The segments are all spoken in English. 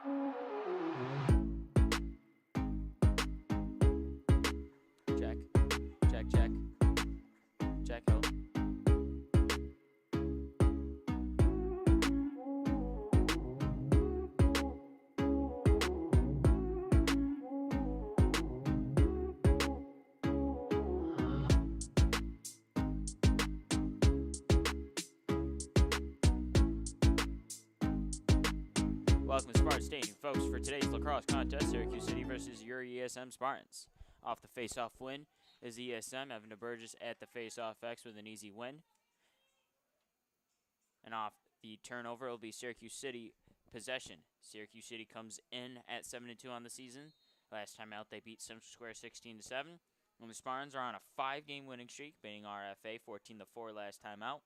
Check. Check, check. Check, hill. Welcome to Spartan Stadium, folks, for today's lacrosse contest, Syracuse City versus your ESM Spartans. Off the face-off win is ESM, Evan DeBurgess at the face-off X with an easy win. And off the turnover will be Syracuse City possession. Syracuse City comes in at 7-2 on the season. Last time out, they beat Central Square 16-7. And the Spartans are on a 5-game winning streak, beating RFA 14-4 last time out.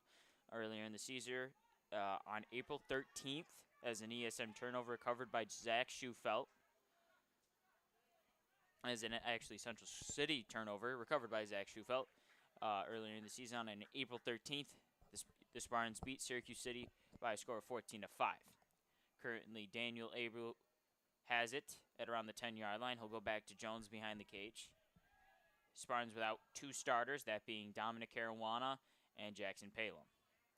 Earlier in the season, on April 13th, as an ESM turnover recovered by Zach Schufelt. As an actually Central City turnover recovered by Zach Schufelt earlier in the season. On April 13th, the Spartans beat Syracuse City by a score of 14-5. Currently, Daniel Abreu has it at around the 10-yard line. He'll go back to Jones behind the cage. Spartans without two starters, that being Dominic Caruana and Jackson Palom.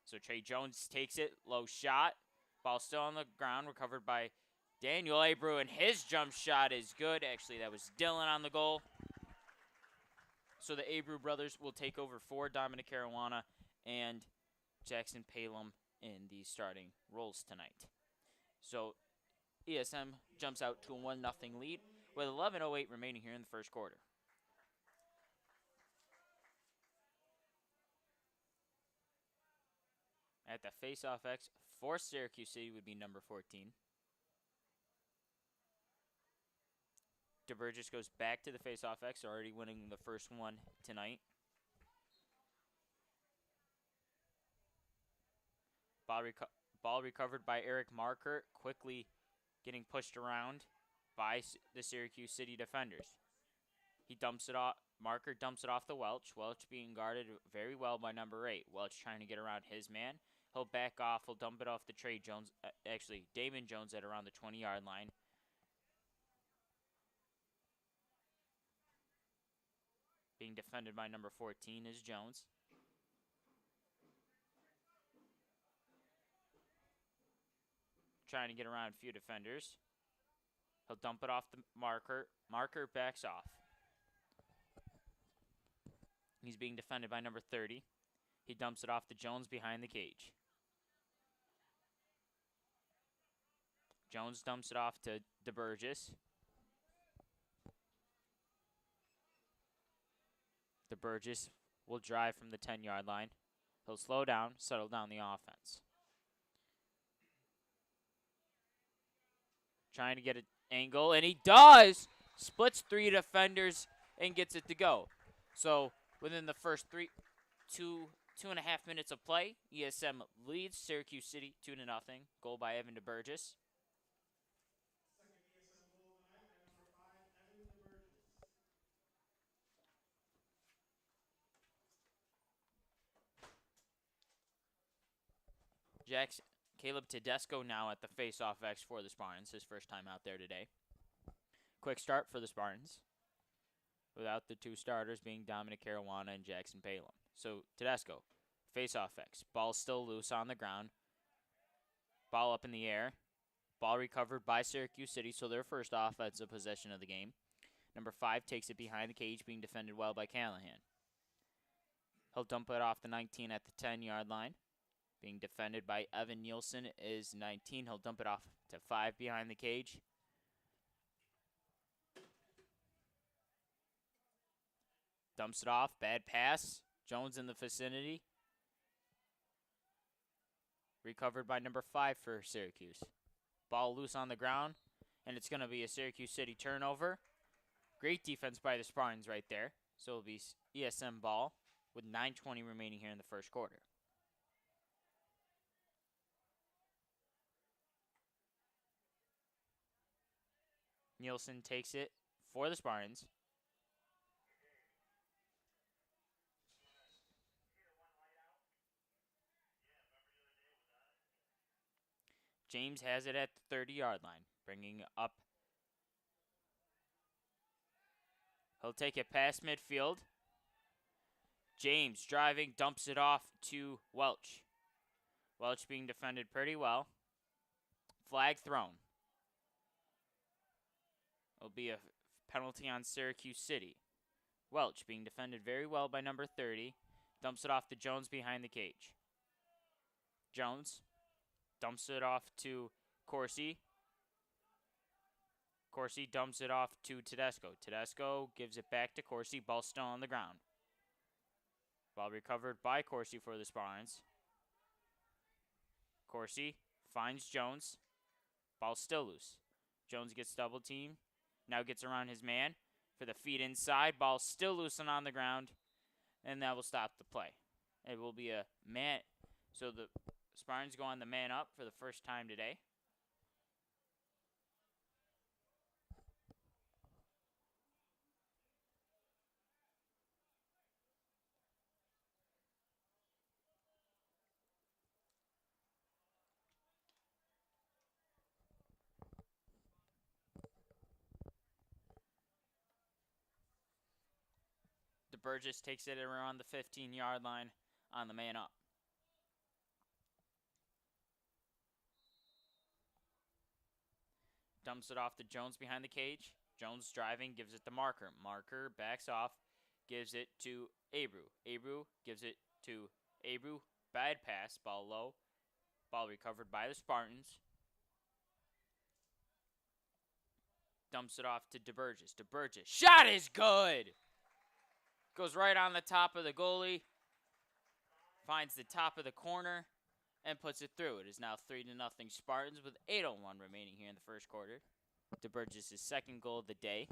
So Trey Jones takes it, low shot. Ball still on the ground, recovered by Daniel Abreu, and his jump shot is good. Actually, that was Dylan on the goal. So the Abreu brothers will take over for Dominic Caruana and Jackson Palom in the starting roles tonight. So ESM jumps out to a 1-0 lead with 11:08 remaining here in the first quarter. At the face-off X for Syracuse City would be number 14. DeBurgess goes back to the face-off X, already winning the first one tonight. Ball recovered by Eric Marker, quickly getting pushed around by the Syracuse City defenders. He dumps it off. Marker dumps it off to Welch. Welch being guarded very well by number 8. Welch trying to get around his man. He'll back off. He'll dump it off to Trey Jones. Actually, Damon Jones at around the 20-yard line. Being defended by number 14 is Jones. Trying to get around a few defenders. He'll dump it off the Marker. Marker backs off. He's being defended by number 30. He dumps it off to Jones behind the cage. Jones dumps it off to DeBurgess. DeBurgess will drive from the 10-yard line. He'll slow down, settle down the offense. Trying to get an angle, and he does! Splits 3 defenders and gets it to go. So within the first two and a half minutes of play, ESM leads Syracuse City 2-0. Goal by Evan DeBurgess. Caleb Tedesco now at the face-off X for the Spartans. His first time out there today. Quick start for the Spartans, without the two starters being Dominic Caruana and Jackson Palom. So Tedesco, face-off X. Ball still loose on the ground. Ball up in the air. Ball recovered by Syracuse City, so their first offensive possession of the game. Number 5 takes it behind the cage, being defended well by Callahan. He'll dump it off the 19 at the 10-yard line. Being defended by Evan Nielsen is 19. He'll dump it off to 5 behind the cage. Dumps it off. Bad pass. Jones in the vicinity. Recovered by number 5 for Syracuse. Ball loose on the ground, and it's going to be a Syracuse City turnover. Great defense by the Spartans right there. So it'll be ESM ball with 9:20 remaining here in the first quarter. Nielsen takes it for the Spartans. James has it at the 30-yard line. Bringing up. He'll take it past midfield. James driving, dumps it off to Welch. Welch being defended pretty well. Flag thrown. It'll be a penalty on Syracuse City. Welch being defended very well by number 30. Dumps it off to Jones behind the cage. Jones dumps it off to Corsi. Corsi dumps it off to Tedesco. Tedesco gives it back to Corsi. Ball still on the ground. Ball recovered by Corsi for the Spartans. Corsi finds Jones. Ball still loose. Jones gets double teamed. Now gets around his man for the feed inside. Ball still loose and on the ground. And that will stop the play. It will be a man. So the Spartans go on the man up for the first time today. Burgess takes it around the 15-yard line on the man up. Dumps it off to Jones behind the cage. Jones driving, gives it to Marker. Marker backs off, gives it to Abreu. Abreu gives it to Abreu. Bad pass, ball low. Ball recovered by the Spartans. Dumps it off to DeBurgess. DeBurgess. Shot is good! Goes right on the top of the goalie. Finds the top of the corner and puts it through. It is now 3-0 Spartans with 8:01 remaining here in the first quarter. DeBurgess' second goal of the day.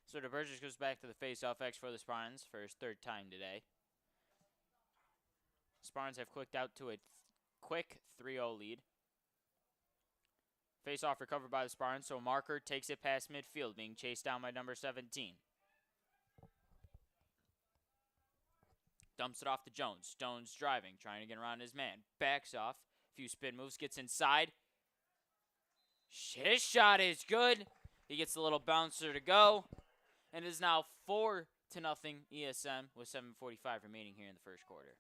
So DeBurgess goes back to the face-off X for the Spartans for his third time today. Spartans have clicked out to a quick 3-0 lead. Face-off recovered by the Spartans, so Marker takes it past midfield, being chased down by number 17. Dumps it off to Jones. Jones driving, trying to get around his man. Backs off, few spin moves, gets inside. His shot is good. He gets a little bouncer to go. And it is now 4-0 ESM with 7:45 remaining here in the first quarter.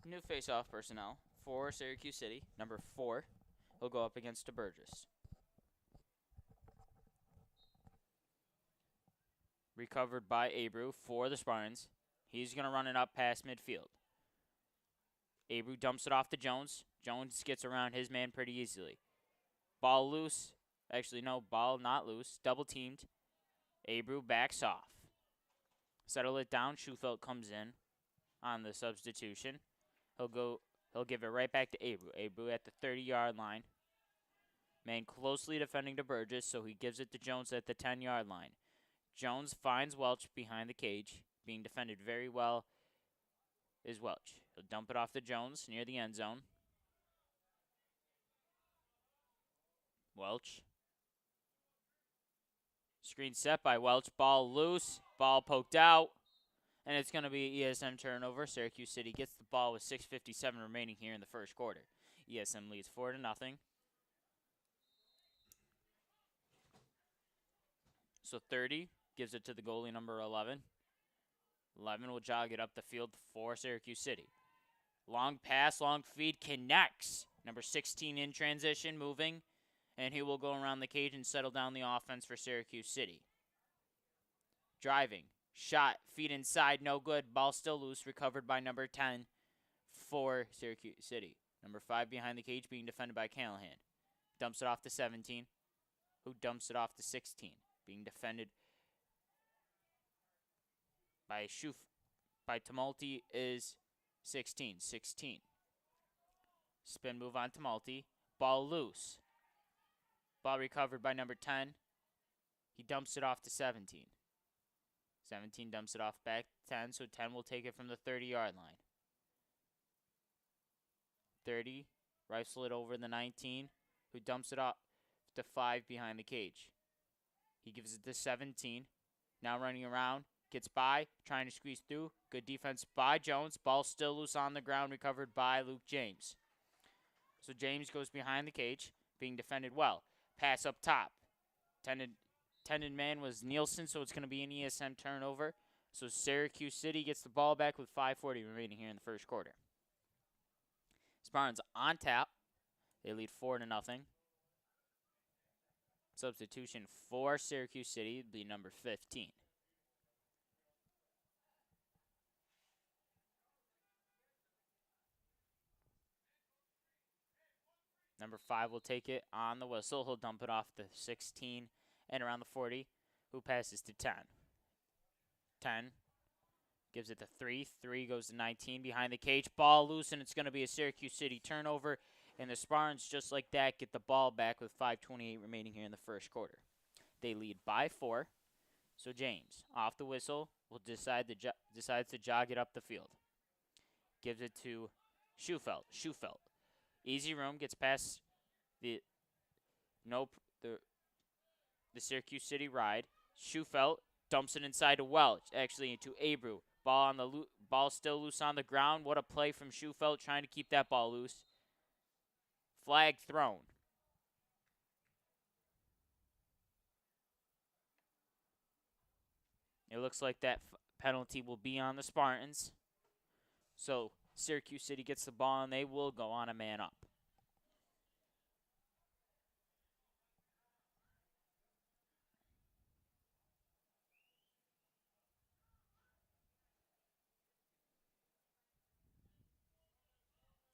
New face-off personnel for Syracuse City. Number 4 will go up against DeBurgess. Recovered by Abreu for the Spartans. He's going to run it up past midfield. Abreu dumps it off to Jones. Jones gets around his man pretty easily. Ball loose. Actually, no, ball not loose. Double teamed. Abreu backs off. Settle it down. Schufelt comes in on the substitution. He'll give it right back to Abreu. Abreu at the 30-yard line. Man closely defending DeBurgess, so he gives it to Jones at the 10-yard line. Jones finds Welch behind the cage. Being defended very well is Welch. He'll dump it off to Jones near the end zone. Welch. Screen set by Welch. Ball loose. Ball poked out. And it's going to be an ESM turnover. Syracuse City gets the ball with 6:57 remaining here in the first quarter. ESM leads 4-0. So 30 gives it to the goalie, number 11. 11 will jog it up the field for Syracuse City. Long pass, long feed, connects. Number 16 in transition, moving. And he will go around the cage and settle down the offense for Syracuse City. Driving. Shot, feet inside, no good. Ball still loose, recovered by number 10 for Syracuse City. Number 5 behind the cage being defended by Callahan. Dumps it off to 17, who dumps it off to 16. Being defended by Tumulty is 16. 16. Spin move on Tumulty. Ball loose. Ball recovered by number 10. He dumps it off to 17. 17 dumps it off back to 10, so 10 will take it from the 30-yard line. 30, rifle it over the 19, who dumps it off to 5 behind the cage. He gives it to 17, now running around, gets by, trying to squeeze through. Good defense by Jones. Ball still loose on the ground, recovered by Luke James. So James goes behind the cage, being defended well. Pass up top. Tended man was Nielsen, so it's going to be an ESM turnover. So Syracuse City gets the ball back with 5:40 remaining here in the first quarter. Spartans on tap. They lead 4-0. Substitution for Syracuse City would be number 15. Number 5 will take it on the whistle. He'll dump it off the 16 and around the 40, who passes to 10. 10 gives it to 3. 3 goes to 19 behind the cage. Ball loose, and it's going to be a Syracuse City turnover. And the Spartans, just like that, get the ball back with 5:28 remaining here in the first quarter. They lead by 4. So James, off the whistle, will decides to jog it up the field. Gives it to Schufelt. Easy room, gets past the Syracuse City ride. Schufelt dumps it inside to Welch, actually into Abreu. Ball still loose on the ground. What a play from Schufelt, trying to keep that ball loose. Flag thrown. It looks like that penalty will be on the Spartans. So Syracuse City gets the ball, and they will go on a man up.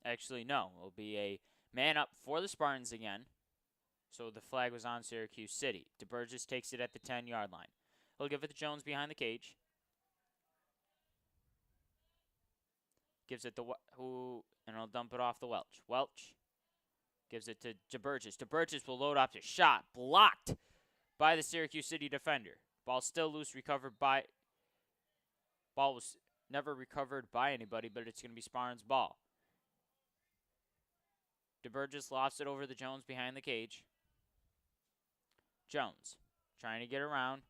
Actually, no. It will be a man up for the Spartans again. So the flag was on Syracuse City. DeBurgess takes it at the 10-yard line. He'll give it to Jones behind the cage. Gives it to and he'll dump it off the Welch. Welch gives it to DeBurgess. DeBurgess will load up to shot. Blocked by the Syracuse City defender. Ball still loose, Ball was never recovered by anybody, but it's going to be Spartans' ball. DeBurgess lofts it over the Jones behind the cage. Jones trying to get around.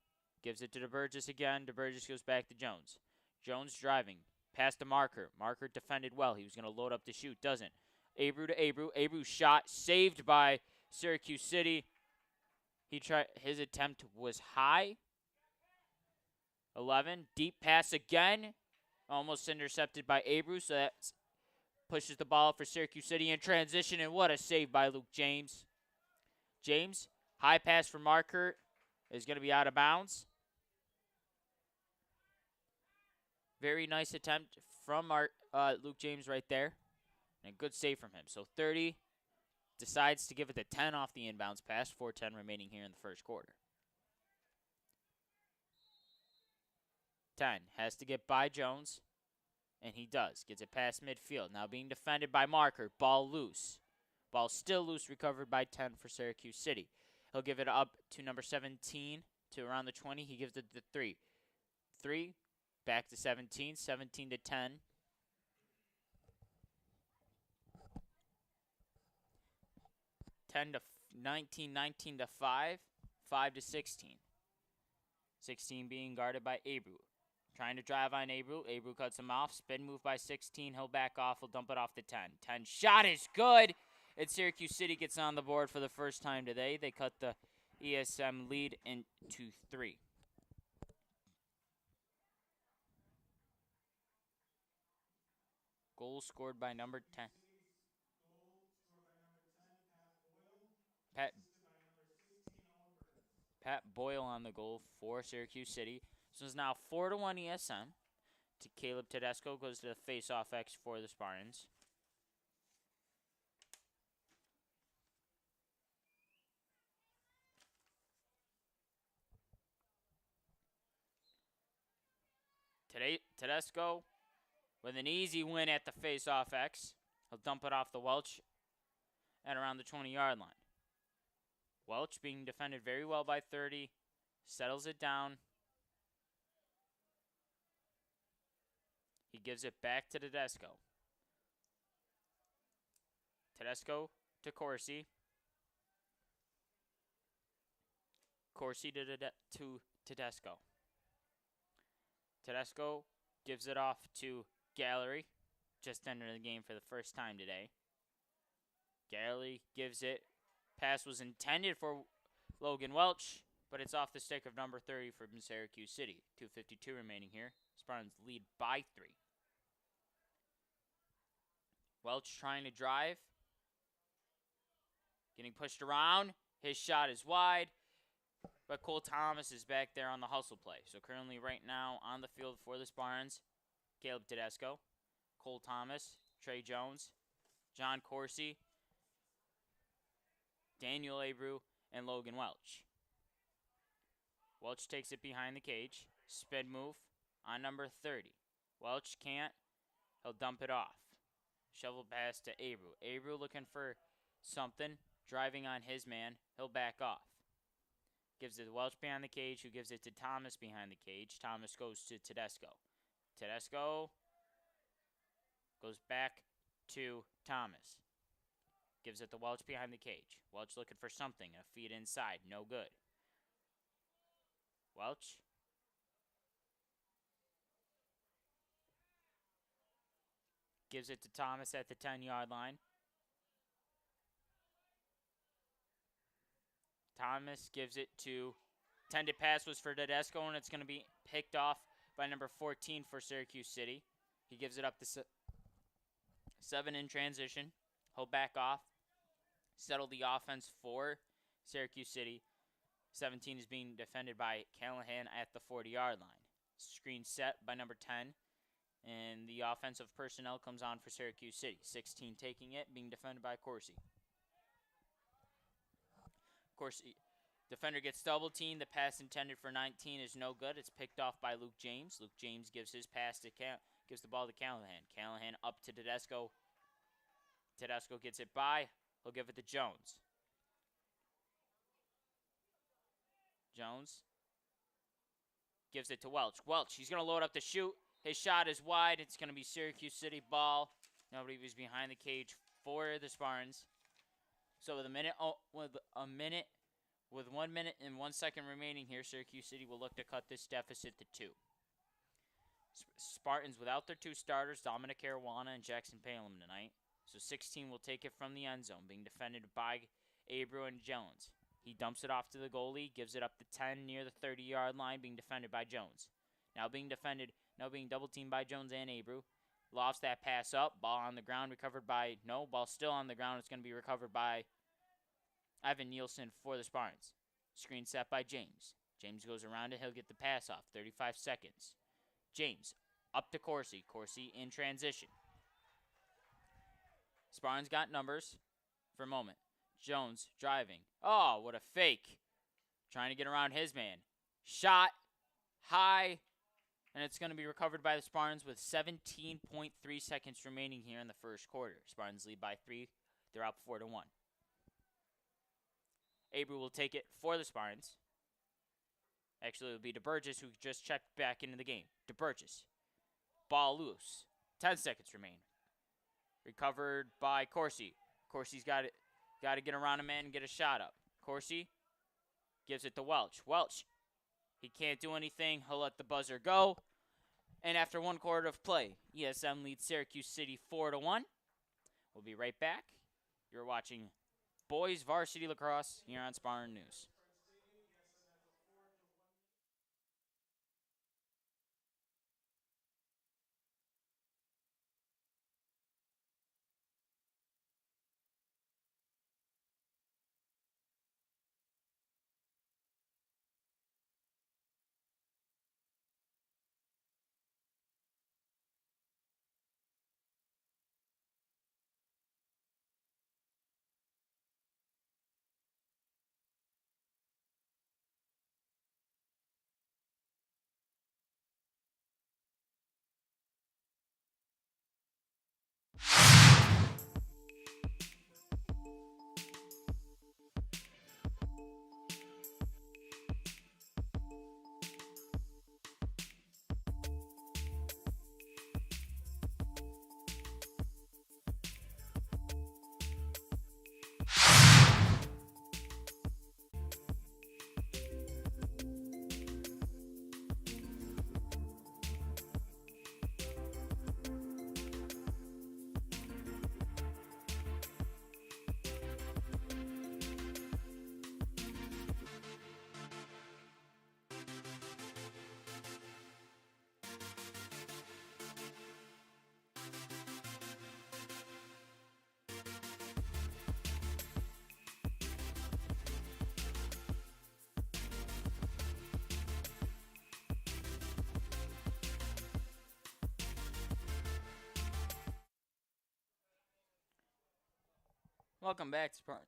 Gives it to DeBurgess again. DeBurgess goes back to Jones. Jones driving. Past the marker. Marker defended well. He was going to load up to shoot. Doesn't. Abreu to Abreu. Abreu shot. Saved by Syracuse City. His attempt was high. 11. Deep pass again. Almost intercepted by Abreu. So that pushes the ball for Syracuse City in transition. And what a save by Luke James. James. High pass for Marker. Is going to be out of bounds. Very nice attempt from Luke James right there. And a good save from him. So 30 decides to give it to 10 off the inbounds pass. 4:10 remaining here in the first quarter. 10 has to get by Jones. And he does. Gets it past midfield. Now being defended by Marker. Ball loose. Ball still loose. Recovered by 10 for Syracuse City. He'll give it up to number 17 to around the 20. He gives it to 3. 3. Back to 17. 17 to 10. 10 to 19. 19 to 5. 5 to 16. 16 being guarded by Abreu. Trying to drive on Abreu. Abreu cuts him off. Spin move by 16. He'll back off. He'll dump it off to 10. 10 shot is good. And Syracuse City gets on the board for the first time today. They cut the ESM lead into 3. Goal scored by number 10. Pat Boyle on the goal for Syracuse City. So it's now 4-1 ESM. To Caleb Tedesco goes to the face-off X for the Spartans. Today, Tedesco with an easy win at the face-off X. He'll dump it off the Welch at around the 20-yard line. Welch being defended very well by 30. settles it down. He gives it back to Tedesco. Tedesco to Corsi. Corsi to Tedesco. Tedesco gives it off to Gallery. Just entered the game for the first time today. Gallery gives it. Pass was intended for Logan Welch, but it's off the stick of number 30 from Syracuse City. 2:52 remaining here. Spartans lead by 3. Welch trying to drive. Getting pushed around. His shot is wide. But Cole Thomas is back there on the hustle play. So currently right now on the field for the Spartans, Caleb Tedesco, Cole Thomas, Trey Jones, John Corsi, Daniel Abreu, and Logan Welch. Welch takes it behind the cage. Spin move on number 30. Welch can't. He'll dump it off. Shovel pass to Abreu. Abreu looking for something. Driving on his man. He'll back off. Gives it to Welch behind the cage, who gives it to Thomas behind the cage. Thomas goes to Tedesco. Tedesco goes back to Thomas. Gives it to Welch behind the cage. Welch looking for something. A feed inside. No good. Welch. Gives it to Thomas at the 10-yard line. Thomas gives it to. Intended pass was for Tedesco, and it's going to be picked off by number 14 for Syracuse City. He gives it up to 7 in transition. He'll back off. Settle the offense for Syracuse City. 17 is being defended by Callahan at the 40-yard line. Screen set by number 10. And the offensive personnel comes on for Syracuse City. 16 taking it, being defended by Corsi. Corsi, defender gets double teamed. The pass intended for 19 is no good. It's picked off by Luke James. Luke James gives his pass to gives the ball to Callahan. Callahan up to Tedesco. Tedesco gets it by. He'll give it to Jones. Jones gives it to Welch. Welch, he's going to load up the shoot. His shot is wide. It's going to be Syracuse City ball. Nobody was behind the cage for the Spartans. So with 1 minute and 1 second remaining here, Syracuse City will look to cut this deficit to 2. Spartans without their 2 starters, Dominic Caruana and Jackson Palem tonight. So 16 will take it from the end zone, being defended by Abreu and Jones. He dumps it off to the goalie, gives it up to 10 near the 30-yard line, being defended by Jones. Now being double teamed by Jones and Abreu. Lofts that pass up, ball on the ground, ball still on the ground. It's going to be recovered by Evan Nielsen for the Spartans. Screen set by James. James goes around it. He'll get the pass off. 35 seconds. James up to Corsi. Corsi in transition. Spartans got numbers for a moment. Jones driving. Oh, what a fake. Trying to get around his man. Shot high. And it's going to be recovered by the Spartans with 17.3 seconds remaining here in the first quarter. Spartans lead by 3. They're up 4-1. Abreu will take it for the Spartans. Actually, it'll be DeBurgess who just checked back into the game. DeBurgess. Ball loose. 10 seconds remain. Recovered by Corsi. Corsi's got to get around a man and get a shot up. Corsi gives it to Welch. Welch. He can't do anything. He'll let the buzzer go. And after 1 quarter of play, ESM leads Syracuse City 4-1. We'll be right back. You're watching Boys Varsity Lacrosse here on Spartan News. Welcome back, Spartans.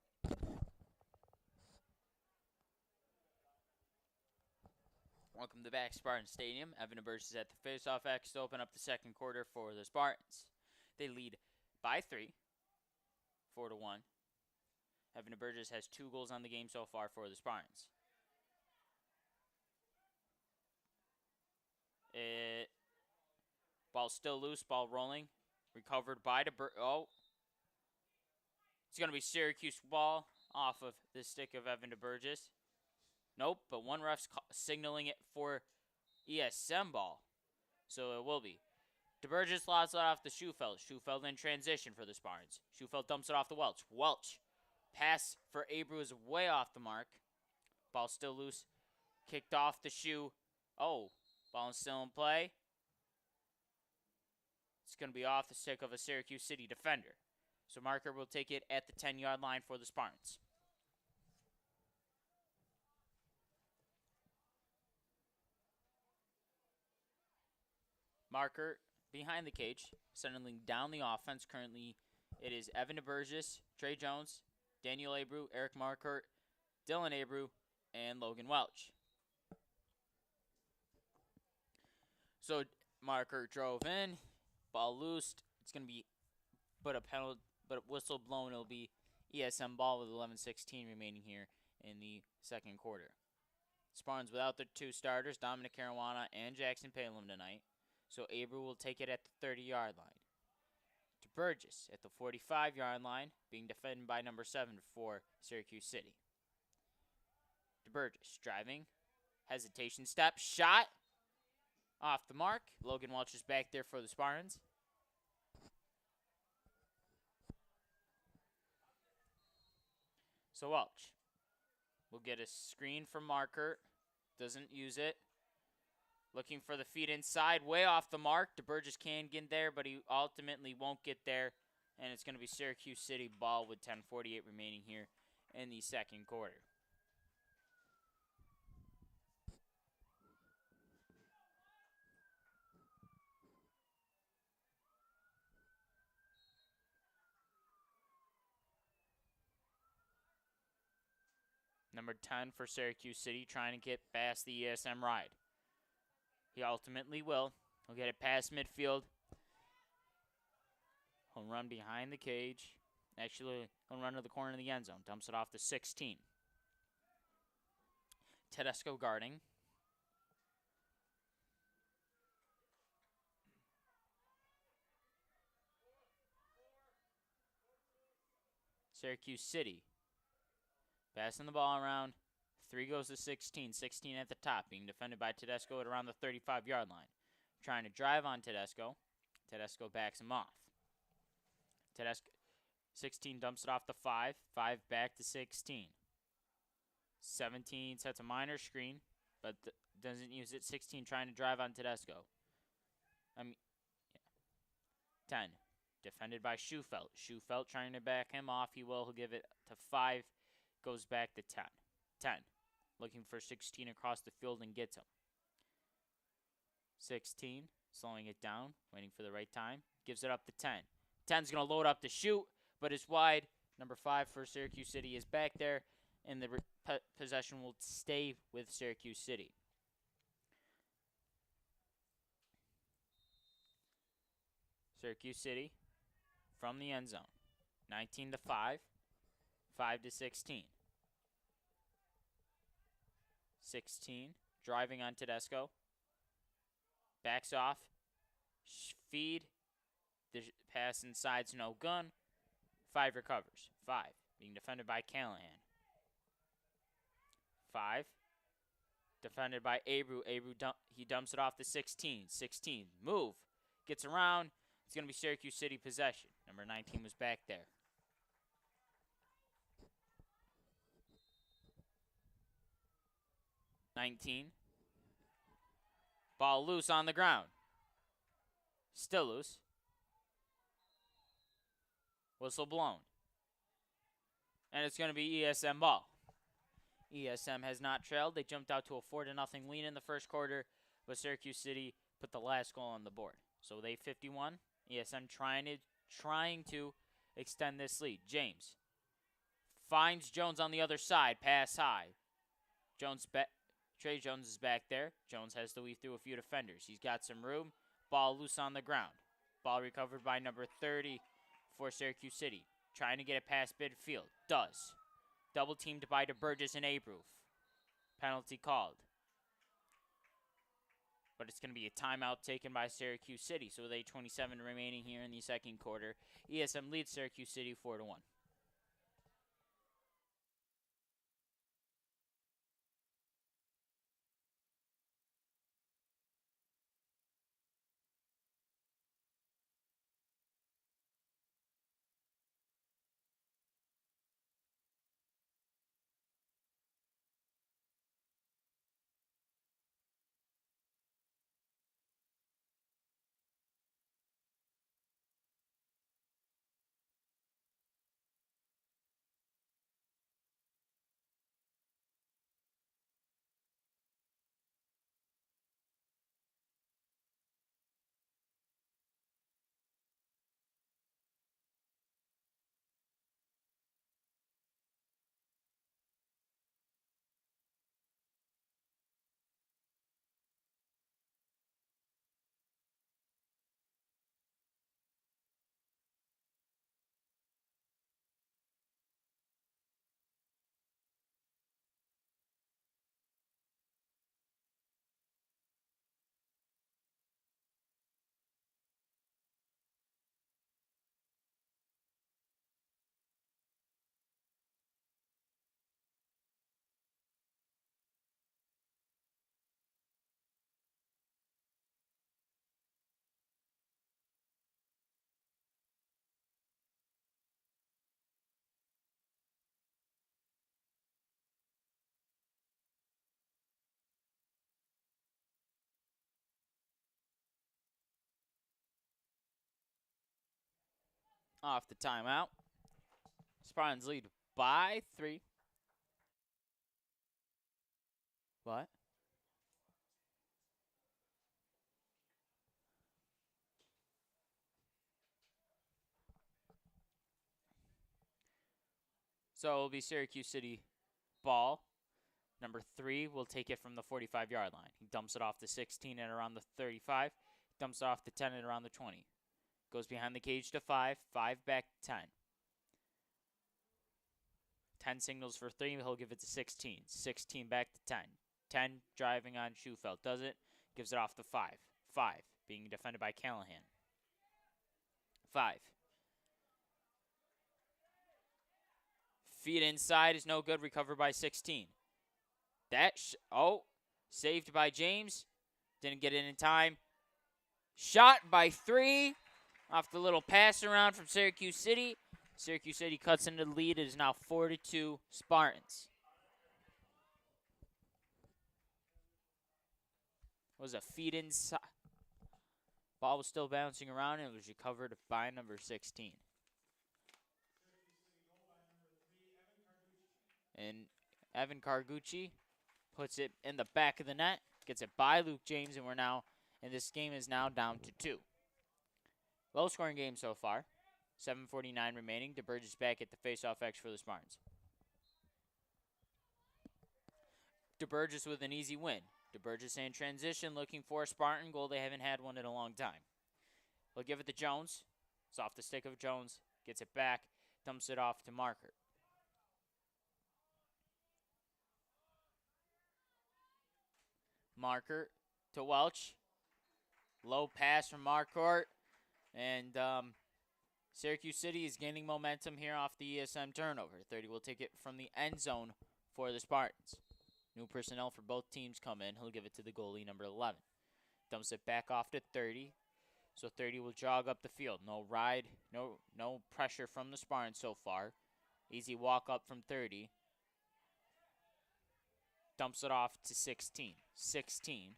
Welcome to back Spartan Stadium. Evan Burgess is at the face-off X to open up the second quarter for the Spartans. They lead by 3, 4-1. Evan Burgess has 2 goals on the game so far for the Spartans. Ball's still loose, ball rolling. Recovered by it's going to be Syracuse ball off of the stick of Evan DeBurgess. Nope, but one ref's signaling it for ESM ball. So it will be. DeBurgess lobs it off to Schufeld. Schufeld in transition for the Spartans. Schufeld dumps it off to Welch. Welch. Pass for Abreu is way off the mark. Ball still loose. Kicked off the shoe. Oh, ball still in play. It's going to be off the stick of a Syracuse City defender. So Marker will take it at the 10-yard line for the Spartans. Marker behind the cage, sending down the offense. Currently, it is Evan DeBurgess, Trey Jones, Daniel Abreu, Eric Marker, Dylan Abreu, and Logan Welch. So Marker drove in, ball loosed. It's going to be, but a whistle blown. It'll be ESM ball with 11:16 remaining here in the second quarter. Spartans without their 2 starters, Dominic Caruana and Jackson Palum tonight. So Abreu will take it at the 30-yard line. DeBurgess at the 45-yard line, being defended by number 7 for Syracuse City. DeBurgess driving, hesitation step, shot, off the mark. Logan Welch is back there for the Spartans. So Welch will get a screen from Marker, doesn't use it. Looking for the feet inside, way off the mark. DeBurgess can get there, but he ultimately won't get there. And it's going to be Syracuse City ball with 10:48 remaining here in the second quarter. Number 10 for Syracuse City trying to get past the ESM ride. He ultimately will. He'll get it past midfield. He'll run behind the cage. Actually, he'll run to the corner of the end zone. Dumps it off to 16. Tedesco guarding. Syracuse City. Passing the ball around. 3 goes to 16. 16 at the top, being defended by Tedesco at around the 35-yard line. Trying to drive on Tedesco. Tedesco backs him off. Tedesco, 16 dumps it off to 5. 5 back to 16. 17 sets a minor screen, but doesn't use it. 16 trying to drive on Tedesco. 10. Defended by Schufeld. Schufeld trying to back him off. He'll give it to 5. Goes back to 10. 10. Looking for 16 across the field and gets him. 16. Slowing it down. Waiting for the right time. Gives it up to 10. 10's going to load up to shoot, but it's wide. Number 5 for Syracuse City is back there, and the possession will stay with Syracuse City. Syracuse City from the end zone. 19 to 5. 5 to 16. 16 driving on Tedesco. Backs off. Feed. The pass inside's no gun. 5 recovers. 5 being defended by Callahan. 5 defended by Abreu. He dumps it off to 16. 16 move. Gets around. It's going to be Syracuse City possession. Number 19 was back there. 19. Ball loose on the ground. Still loose. Whistle blown. And it's going to be ESM ball. ESM has not trailed. They jumped out to a 4-0 lead in the first quarter, but Syracuse City put the last goal on the board. So they 51. ESM trying to extend this lead. James Finds Jones on the other side. Pass high. Trey Jones is back there. Jones has to weave through a few defenders. He's got some room. Ball loose on the ground. Ball recovered by number 30 for Syracuse City. Trying to get it past midfield. Does. Double teamed by DeBurgess and Abreu. Penalty called. But it's going to be a timeout taken by Syracuse City. So with 8:27 remaining here in the second quarter, ESM leads Syracuse City 4-1. Off the timeout. Spartans lead by 3. What? So it'll be Syracuse City ball. Number 3 will take it from the 45-yard line. He dumps it off the 16 and around the 35. Dumps it off the 10 and around the 20. Goes behind the cage to 5. 5 back to 10. 10 signals for 3. He'll give it to 16. 16 back to 10. 10 driving on Schufelt. Does it. Gives it off to 5. 5 being defended by Callahan. 5. Feed inside is no good. Recovered by 16. Saved by James. Didn't get it in time. Shot by 3 off the little pass around from Syracuse City. Syracuse City cuts into the lead. It is now 4-2 Spartans. It was a feed inside. Ball was still bouncing around and it was recovered by number 16. And Evan Cargucci puts it in the back of the net. Gets it by Luke James, and this game is now down to 2. Low-scoring game so far. 7:49 remaining. DeBurgess back at the face-off X for the Spartans. DeBurgess with an easy win. DeBurgess in transition, looking for a Spartan goal. They haven't had one in a long time. He'll give it to Jones. It's off the stick of Jones. Gets it back. Dumps it off to Marker. Marker to Welch. Low pass from Marcourt. And Syracuse City is gaining momentum here off the ESM turnover. 30 will take it from the end zone for the Spartans. New personnel for both teams come in. He'll give it to the goalie, number 11. Dumps it back off to 30. So 30 will jog up the field. No ride, no pressure from the Spartans so far. Easy walk up from 30. Dumps it off to 16. 16.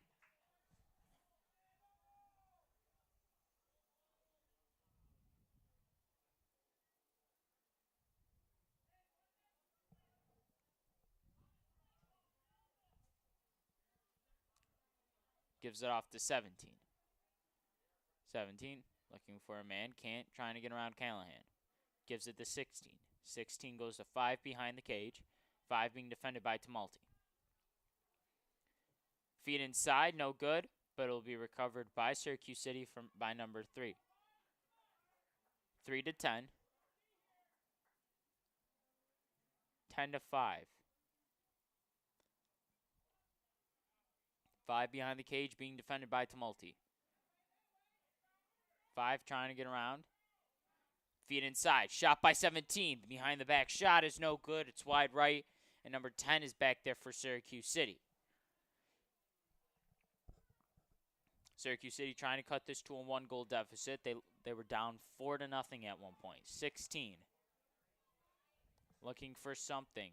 Gives it off to 17. 17, looking for a man, can't, trying to get around Callahan. Gives it to 16. 16 goes to 5 behind the cage. 5 being defended by Tumulty. Feed inside, no good, but it'll be recovered by Syracuse City by number 3. 3 to 10. 10 to 5. 5 behind the cage being defended by Tumulty. 5 trying to get around. Feed inside. Shot by 17. Behind the back shot is no good. It's wide right. And number 10 is back there for Syracuse City. Syracuse City trying to cut this to a 1-goal deficit. They were down 4 to nothing at one point. 16. Looking for something.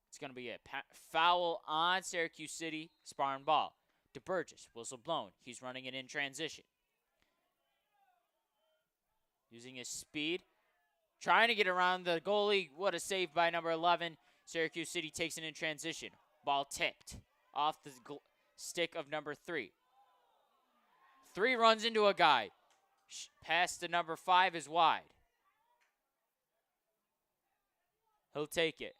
It's going to be a foul on Syracuse City. Spartan ball. DeBurgess. Whistle blown. He's running it in transition. Using his speed. Trying to get around the goalie. What a save by number 11. Syracuse City takes it in transition. Ball tipped off the stick of number 3. 3 runs into a guy. Pass to number 5 is wide. He'll take it.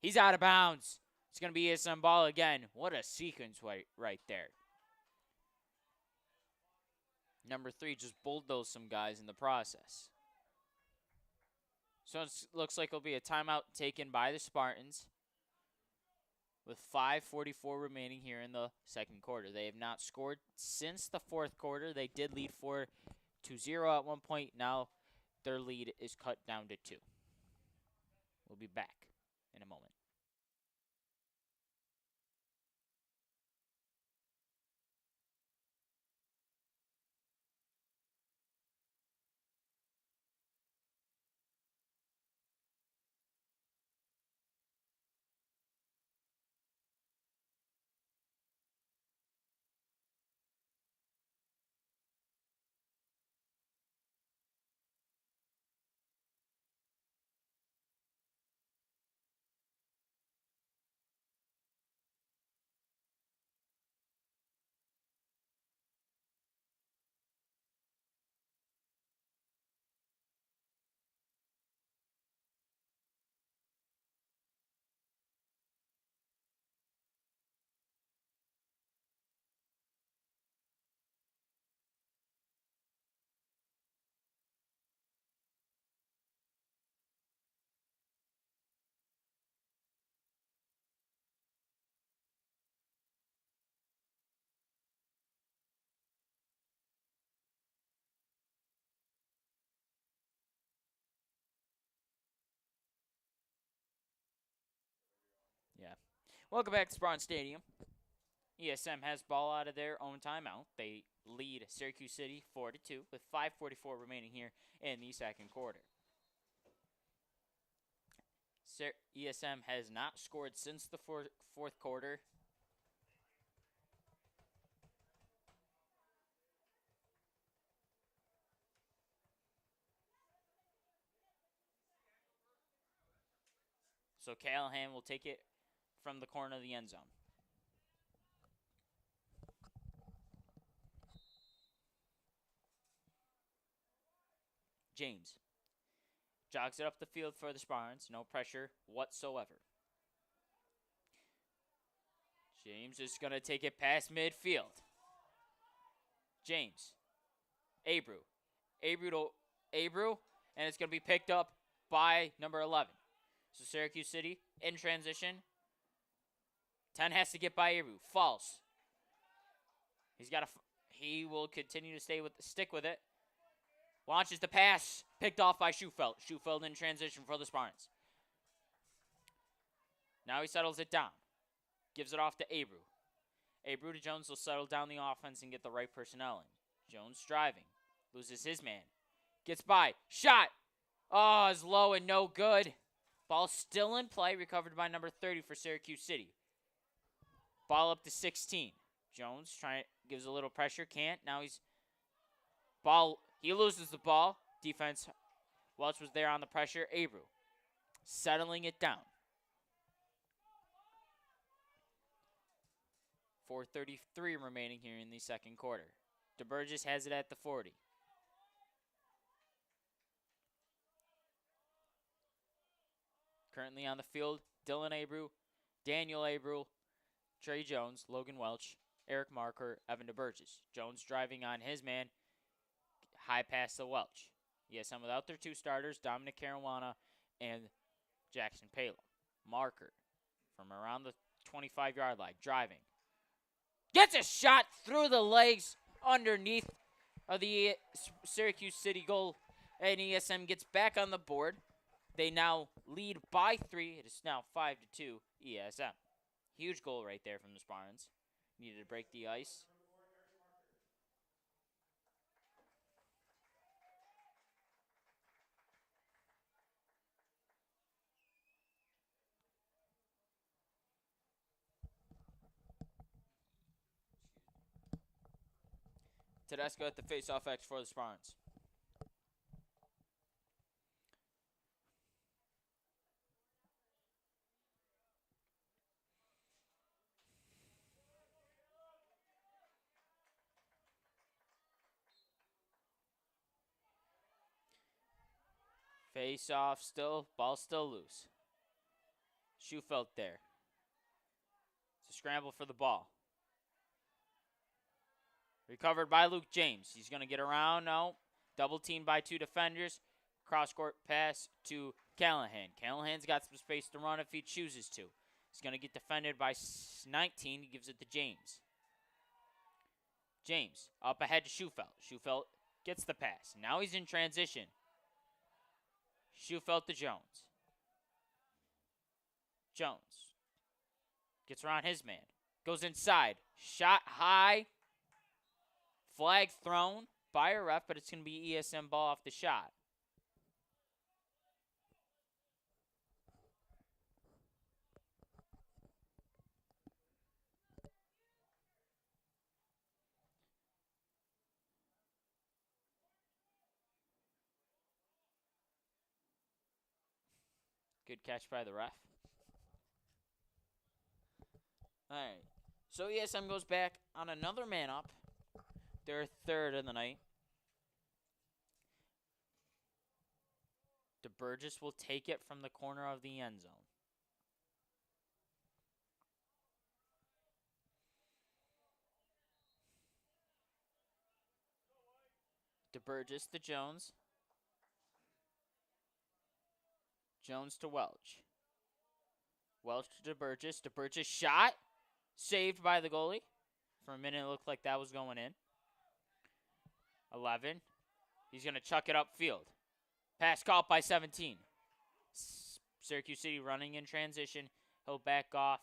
He's out of bounds. It's going to be ESM ball again. What a sequence right there. Number 3 just bulldozed some guys in the process. So it looks like it'll be a timeout taken by the Spartans with 5:44 remaining here in the second quarter. They have not scored since the fourth quarter. They did lead 4-0 at one point. Now their lead is cut down to 2. We'll be back in a moment. Yeah. Welcome back to Spartan Stadium. ESM has ball out of their own timeout. They lead Syracuse City 4-2 with 5:44 remaining here in the second quarter. ESM has not scored since the fourth quarter. So Callahan will take it from the corner of the end zone. James jogs it up the field for the Spartans. No pressure whatsoever. James is going to take it past midfield. James. Abreu. Abreu, and it's going to be picked up by number 11. So Syracuse City in transition. 10 has to get by Abreu. False. He will continue to stick with it. Launches the pass. Picked off by Schufeld. Schufeld in transition for the Spartans. Now he settles it down. Gives it off to Abreu. Abreu to Jones will settle down the offense and get the right personnel in. Jones driving. Loses his man. Gets by. Shot. Oh, it's low and no good. Ball still in play. Recovered by number 30 for Syracuse City. Ball up to 16. Jones gives a little pressure. Can't. Now he loses the ball. Defense. Welch was there on the pressure. Abreu. Settling it down. 4:33 remaining here in the second quarter. DeBurgess has it at the 40. Currently on the field, Dylan Abreu, Daniel Abreu, Trey Jones, Logan Welch, Eric Marker, Evan DeBurgess. Jones driving on his man, high pass to Welch. ESM without their two starters, Dominic Caruana and Jackson Palum. Marker from around the 25-yard line, driving. Gets a shot through the legs underneath of the Syracuse City goal, and ESM gets back on the board. They now lead by 3. It is now 5-2 ESM. Huge goal right there from the Spartans. Needed to break the ice. Tedesco at the face-off X for the Spartans. Face-off still, ball still loose. Schufelt there. It's a scramble for the ball. Recovered by Luke James. He's going to get around. No. Double teamed by 2 defenders. Cross-court pass to Callahan. Callahan's got some space to run if he chooses to. He's going to get defended by 19. He gives it to James. James up ahead to Schufelt. Schufelt gets the pass. Now he's in transition. Schufelt to Jones. Jones gets around his man. Goes inside. Shot high. Flag thrown by a ref, but it's going to be ESM ball off the shot. Good catch by the ref. All right. So ESM goes back on another man up. Their third of the night. DeBurgess will take it from the corner of the end zone. DeBurgess to Jones. Jones to Welch. Welch to DeBurgess. DeBurgess shot. Saved by the goalie. For a minute, it looked like that was going in. 11. He's going to chuck it upfield. Pass caught by 17. Syracuse City running in transition. He'll back off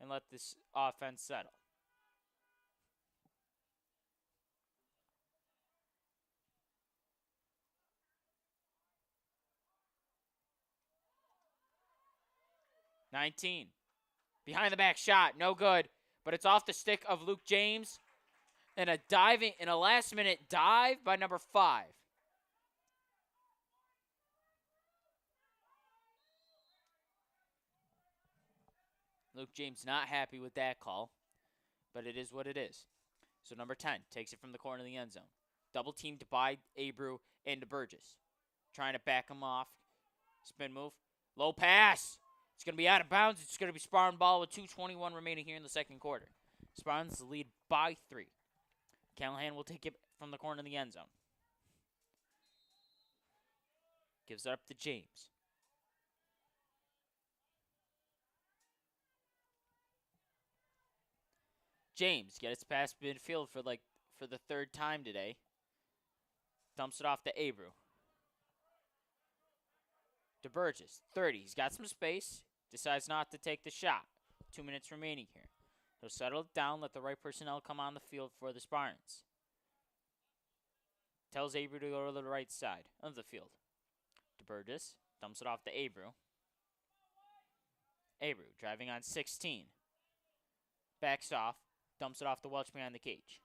and let this offense settle. (19) Behind the back shot, no good, but it's off the stick of Luke James, and a last-minute dive by number 5. Luke James not happy with that call, but it is what it is. So number 10 takes it from the corner of the end zone. Double teamed by Abreu and DeBurgess. Trying to back him off. Spin move. Low pass. It's going to be out of bounds. It's going to be Spartan ball with 2:21 remaining here in the second quarter. Spartans lead by 3. Callahan will take it from the corner of the end zone. Gives it up to James. James gets past midfield for the third time today. Dumps it off to Abreu. DeBurgess, 30. He's got some space. Decides not to take the shot. 2 minutes remaining here. He'll settle it down, let the right personnel come on the field for the Spartans. Tells Abreu to go to the right side of the field. DeBurgess dumps it off to Abreu. Abreu driving on 16. Backs off. Dumps it off to Welch behind the cage.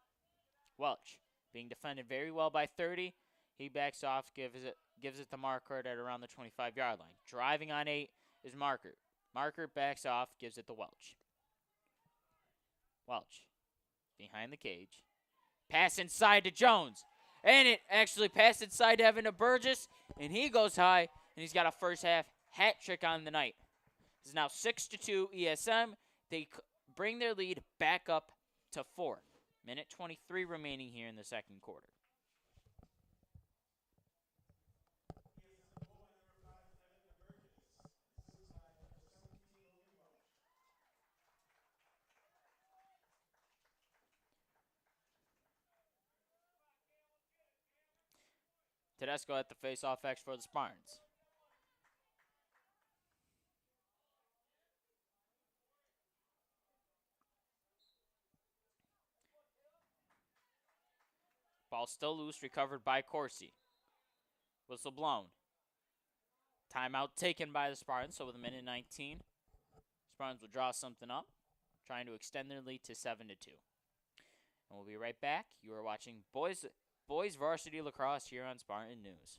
Welch being defended very well by 30. He backs off, gives it to Marker at around the 25-yard line. Driving on 8 is Marker. Marker backs off, gives it to Welch. Welch behind the cage. Pass inside to Jones. And it actually passed inside to Evan DeBurgess, and he goes high, and he's got a first half hat trick on the night. It's now 6-2 ESM. They bring their lead back up to 4. Minute 23 remaining here in the second quarter. Tedesco at the face-off X for the Spartans. Ball still loose, recovered by Corsi. Whistle blown. Timeout taken by the Spartans, so with a minute 19, Spartans will draw something up, trying to extend their lead to 7-2. And we'll be right back. You are watching boys varsity lacrosse here on Spartan News.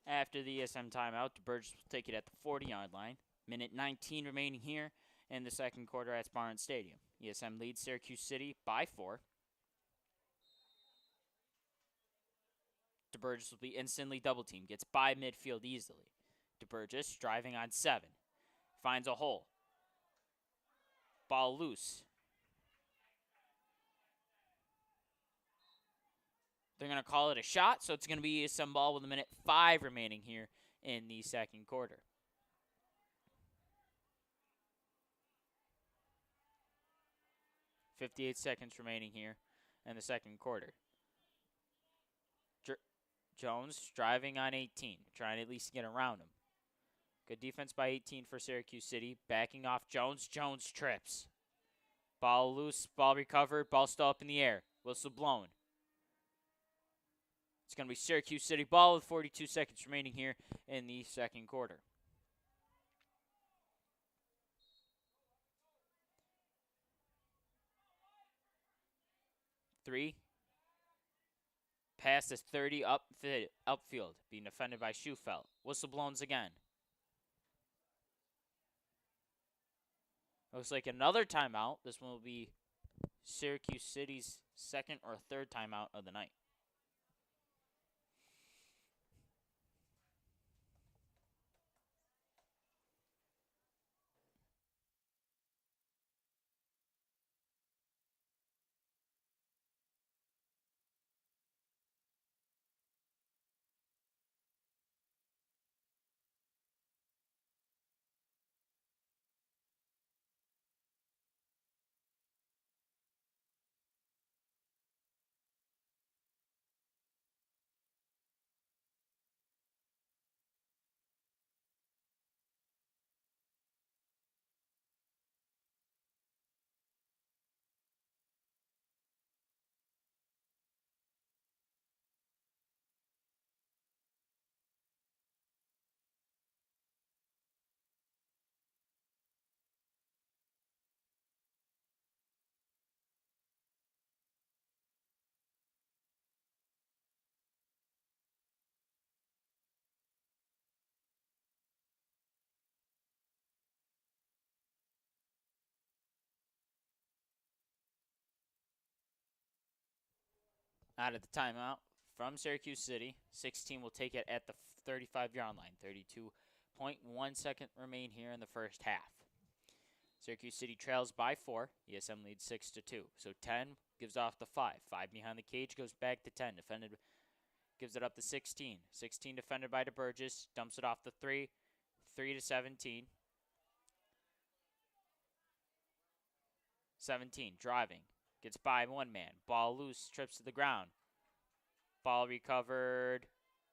After the ESM timeout, the Burgess will take it at the 40-yard line. Minute 19 remaining here in the second quarter at Spartan Stadium. ESM leads Syracuse City by 4. DeBurgess will be instantly double-teamed, gets by midfield easily. DeBurgess driving on 7, finds a hole. Ball loose. They're going to call it a shot, so it's going to be ESM ball with a minute 5 remaining here in the second quarter. .58 seconds remaining here in the second quarter. Jones driving on 18, trying to at least get around him. Good defense by 18 for Syracuse City. Backing off Jones. Jones trips. Ball loose, ball recovered, ball still up in the air. Whistle blown. It's going to be Syracuse City ball with 42 seconds remaining here in the second quarter. Three. Pass is 30 upfield, being defended by Schufelt. Whistle blowns again. Looks like another timeout. This one will be Syracuse City's second or third timeout of the night. Out of the timeout from Syracuse City. 16 will take it at the 35-yard line. 32.1 second remain here in the first half. Syracuse City trails by 4. ESM leads 6-2. So 10 gives off the 5. 5 behind the cage, goes back to 10. Defended, gives it up to 16. 16 defended by DeBurgess. Dumps it off the 3. 3-17. 17 driving. Gets by one man. Ball loose. Trips to the ground. Ball recovered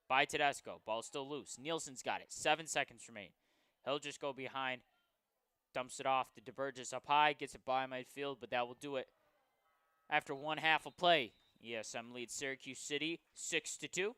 by Tedesco. Ball still loose. Nielsen's got it. 7 seconds remain. He'll just go behind. Dumps it off to DeBurgess up high. Gets it by midfield, but that will do it after one half of play. ESM leads Syracuse City 6-2.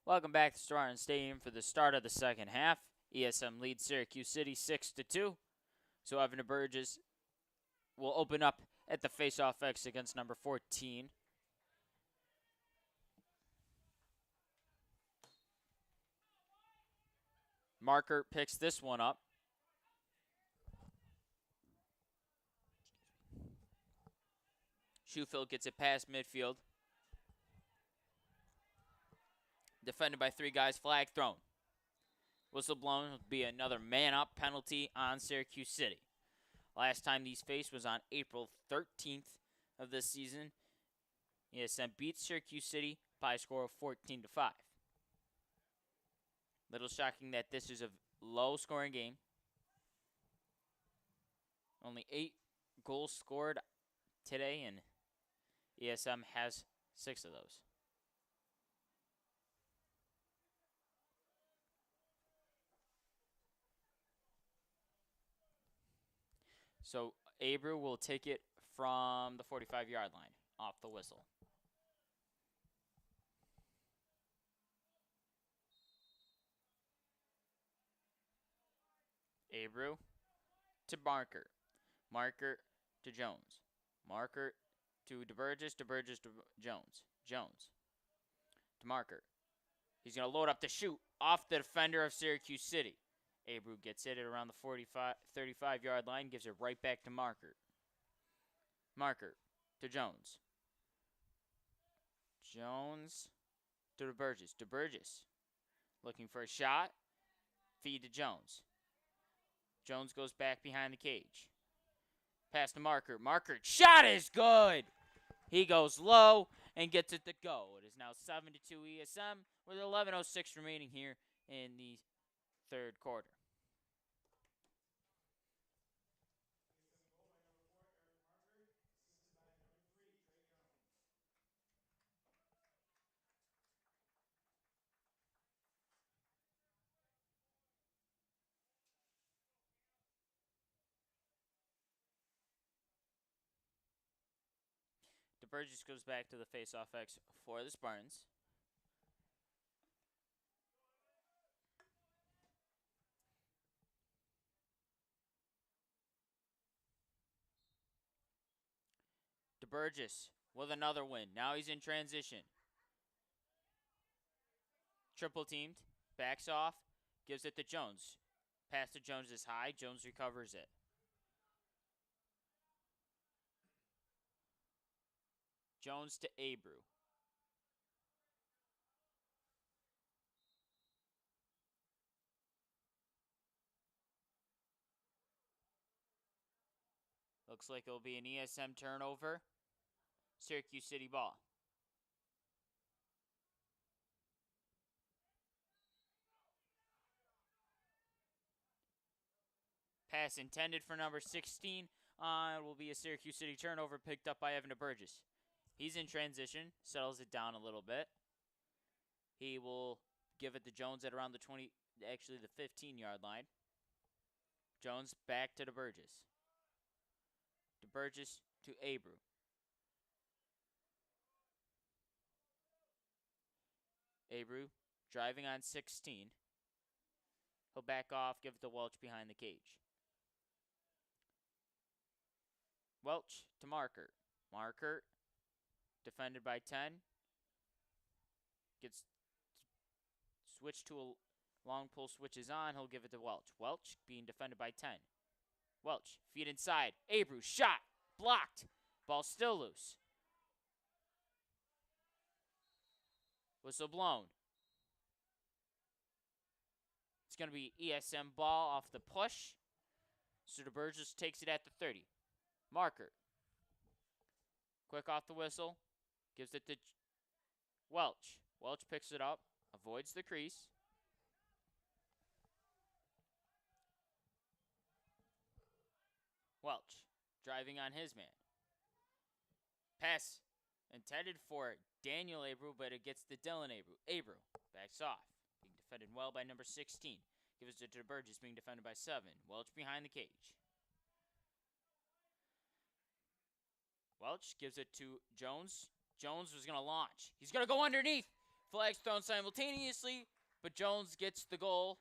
Welcome back to Spartans Stadium for the start of the second half. ESM leads Syracuse City 6-2. So Evan Burgess will open up at the face-off X against number 14. Marker picks this one up. Schufield gets it past midfield. Defended by 3 guys, flag thrown. Whistle blown will be another man-up penalty on Syracuse City. Last time these faced was on April 13th of this season. ESM beats Syracuse City by a score of 14-5. Little shocking that this is a low-scoring game. Only 8 goals scored today, and ESM has 6 of those. So Abreu will take it from the 45-yard line off the whistle. Abreu to Marker. Marker to Jones. Marker to DeBurgess. DeBurgess to Jones. Jones to Marker. He's going to load up the shoot off the defender of Syracuse City. Abreu gets it at around the 35-yard line, gives it right back to Marker. Marker to Jones. Jones to DeBurgess. DeBurgess looking for a shot. Feed to Jones. Jones goes back behind the cage. Pass to Marker. Marker, shot is good! He goes low and gets it to go. It is now 7-2 ESM with 11:06 remaining here in the third quarter. DeBurgess goes back to the face-off X for the Spartans. DeBurgess with another win. Now he's in transition. Triple teamed. Backs off. Gives it to Jones. Pass to Jones is high. Jones recovers it. Jones to Abreu. Looks like it'll be an ESM turnover. Syracuse City ball. Pass intended for number 16. Will be a Syracuse City turnover picked up by Evan Burgess. He's in transition. Settles it down a little bit. He will give it to Jones at around the 20, actually the 15-yard line. Jones back to DeBurgess. DeBurgess to Abreu. Abreu driving on 16. He'll back off, give it to Welch behind the cage. Welch to Marker. Marker defended by 10. Gets switched to a long pull, switches on. He'll give it to Welch. Welch being defended by 10. Welch, feet inside. Abreu, shot. Blocked. Ball still loose. Whistle blown. It's going to be ESM ball off the push. So DeBurgess takes it at the 30. Marker. Quick off the whistle. Gives it to Welch. Welch picks it up. Avoids the crease. Welch driving on his man. Pass intended for Daniel Abreu, but it gets to Dylan Abreu. Abreu backs off. Being defended well by number 16. Gives it to Burgess, being defended by 7. Welch behind the cage. Welch gives it to Jones. Jones was going to launch. He's going to go underneath Flags thrown simultaneously, but Jones gets the goal.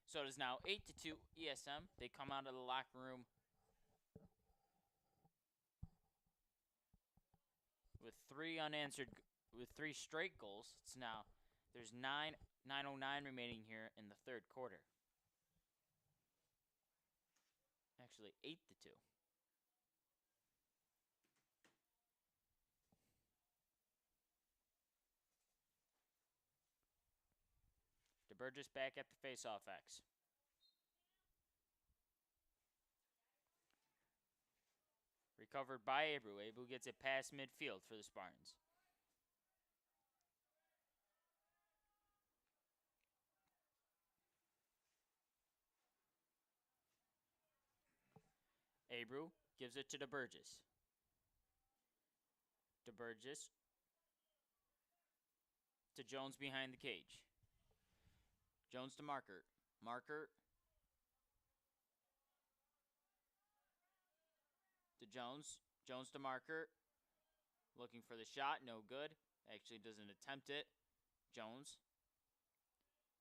So it is now 8-2 ESM. They come out of the locker room with three straight goals. It's now there's 9:09 remaining here in the third quarter. Actually, 8-2. DeBurgess back at the faceoff X. Recovered by Abreu. Abreu gets it past midfield for the Spartans. Abreu gives it to DeBurgess. DeBurgess to Jones behind the cage. Jones to Marker. Marker to Jones. Jones to Marker. Looking for the shot. No good. Actually doesn't attempt it. Jones.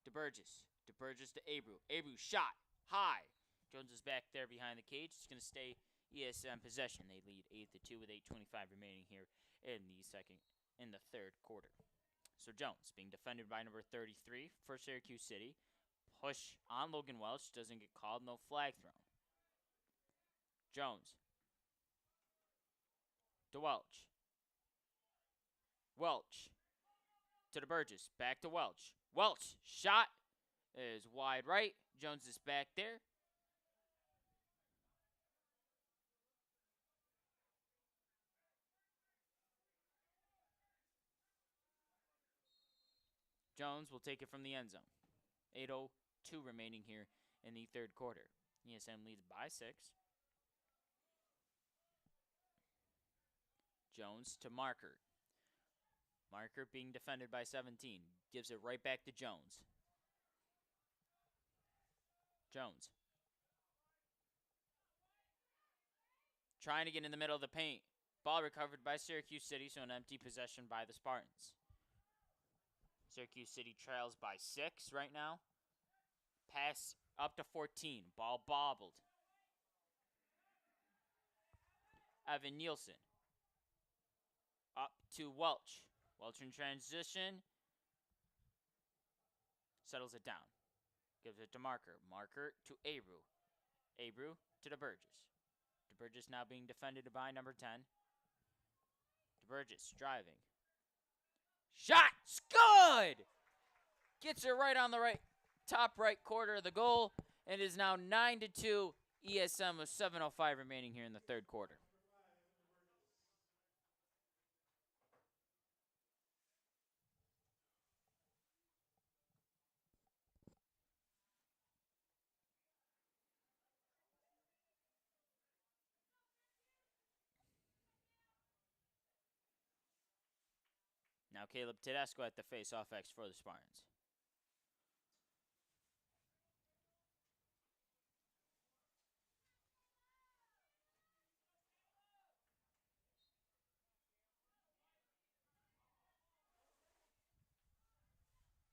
DeBurgess. DeBurgess to Abreu. Abreu shot. High. Jones is back there behind the cage. It's going to stay ESM possession. They lead 8-2 with 8:25 remaining here in the third quarter. So Jones being defended by number 33 for Syracuse City. Push on Logan Welch. Doesn't get called. No flag thrown. Jones. To Welch. Welch. To DeBurgess. Back to Welch. Welch. Shot is wide right. Jones is back there. Jones will take it from the end zone. 8:02 remaining here in the third quarter. ESM leads by 6. Jones to Marker. Marker being defended by 17. Gives it right back to Jones. Jones. Trying to get in the middle of the paint. Ball recovered by Syracuse City, so an empty possession by the Spartans. Syracuse City trails by 6 right now. Pass up to 14. Ball bobbled. Evan Nielsen. Up to Welch. Welch in transition. Settles it down. Gives it to Marker. Marker to Abreu. Abreu to DeBurgess. DeBurgess now being defended by number 10. DeBurgess driving. Shot! Good! Gets it right on the top right quarter of the goal. And it is now 9-2 ESM with 7:05 remaining here in the third quarter. Now Caleb Tedesco at the face-off X for the Spartans.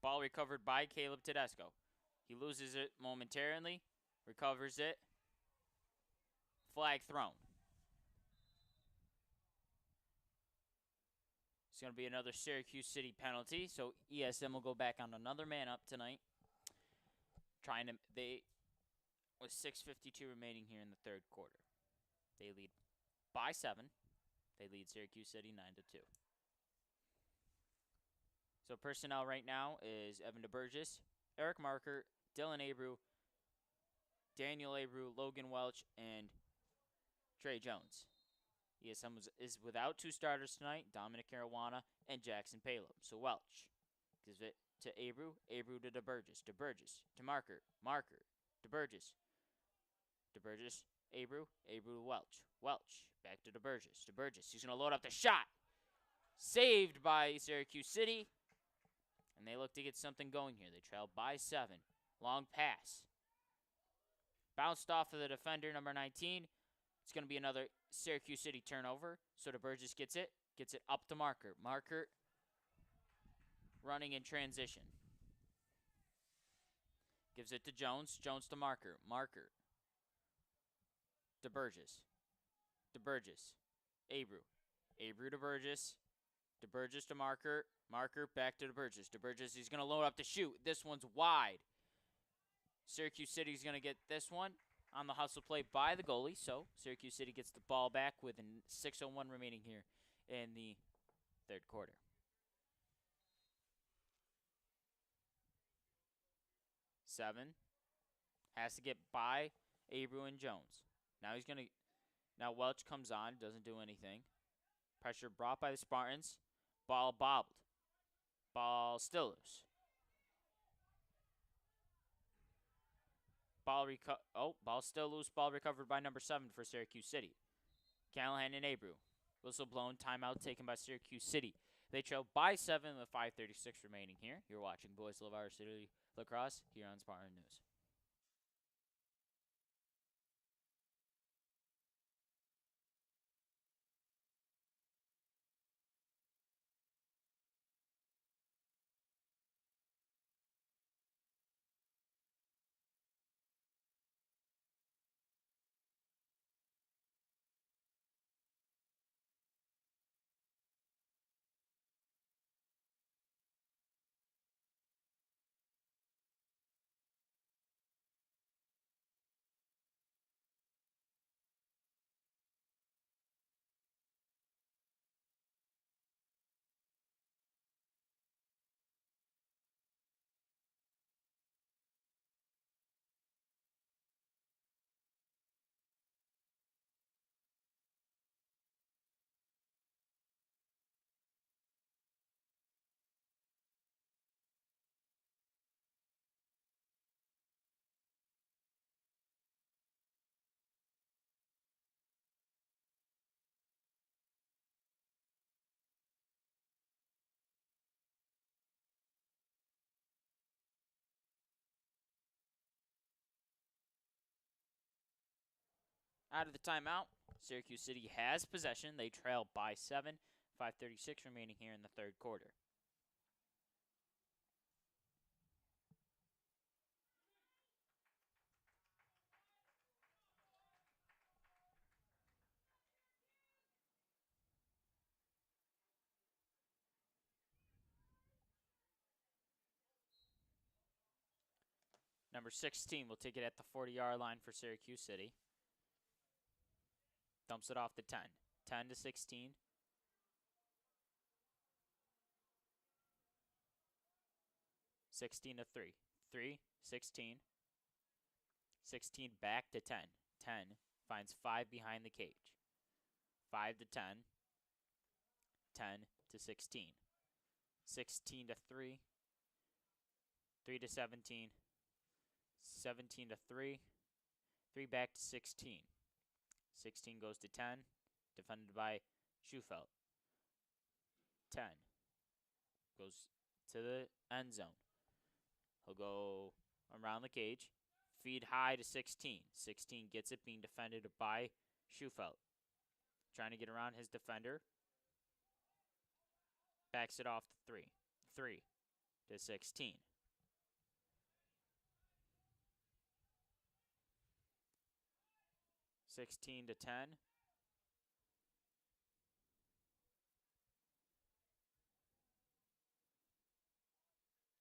Ball recovered by Caleb Tedesco. He loses it momentarily, recovers it. Flag thrown. It's going to be another Syracuse City penalty, so ESM will go back on another man up tonight. With 6:52 remaining here in the third quarter. They lead by 7. They lead Syracuse City 9-2. So personnel right now is Evan DeBurgess, Eric Marker, Dylan Abreu, Daniel Abreu, Logan Welch, and Trey Jones. ESM is without 2 starters tonight, Dominic Caruana and Jackson Palum. So Welch gives it to Abreu, Abreu to DeBurgess, DeBurgess to Marker, Marker, DeBurgess, DeBurgess, Abreu, Abreu to Welch, Welch, back to DeBurgess, DeBurgess. He's going to load up the shot. Saved by Syracuse City. and they look to get something going here. They trail by 7. Long pass. Bounced off of the defender, number 19. It's going to be another Syracuse City turnover. So DeBurgess gets it up to Marker. Marker running in transition. Gives it to Jones. Jones to Marker. Marker. DeBurgess. DeBurgess. Abreu. Abreu to Burgess. DeBurgess to Marker. Marker back to DeBurgess. DeBurgess, he's going to load up to shoot. This one's wide. Syracuse City's going to get this one on the hustle play by the goalie. So Syracuse City gets the ball back with 6:01 remaining here in the third quarter. Seven. Has to get by Abreu and Jones. Now Welch comes on, doesn't do anything. Pressure brought by the Spartans. Ball bobbled. Ball still loose. Ball still loose. Ball recovered by number 7 for Syracuse City. Callahan and Abreu. Whistle blown. Timeout taken by Syracuse City. They trail by 7 with 5:36 remaining here. You're watching Boys Love VARSITY Lacrosse here on Spartan News. Out of the timeout, Syracuse City has possession. They trail by 7. 5:36 remaining here in the third quarter. Number 16 will take it at the 40-yard line for Syracuse City. Dumps it off to 10. 10 to 16. 16 to 3. 3, 16. 16 back to 10. 10 finds 5 behind the cage. 5 to 10. 10 to 16. 16 to 3. 3 to 17. 17 to 3. 3 back to 16. 16 goes to 10. Defended by Schufelt. 10. Goes to the end zone. He'll go around the cage. Feed high to 16. 16 gets it, being defended by Schufelt. Trying to get around his defender. Backs it off to 3. 3 to 16. 16 to 10.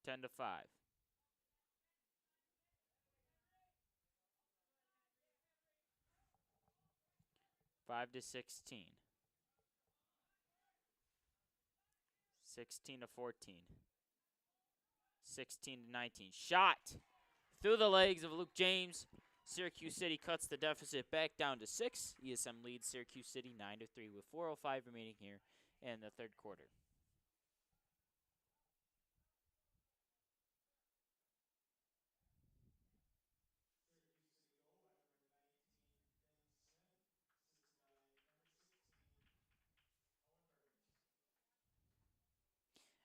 10 to 5. 5 to 16. 16 to 14. 16 to 19. Shot through the legs of Luke James. Syracuse City cuts the deficit back down to 6. ESM leads Syracuse City 9 to 3 with 4:05 remaining here in the third quarter.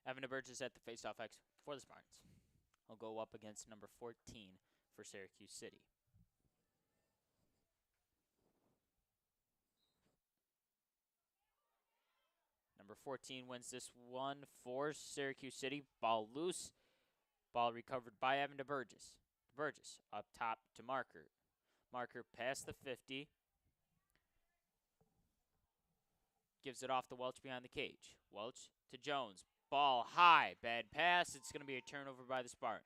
Evan DeBurgess at the faceoff X for the Spartans. He'll go up against number 14 for Syracuse City. Number 14 wins this one for Syracuse City. Ball loose. Ball recovered by Evan DeBurgess. DeBurgess up top to Marker. Marker past the 50. Gives it off to Welch behind the cage. Welch to Jones. Ball high. Bad pass. It's going to be a turnover by the Spartans.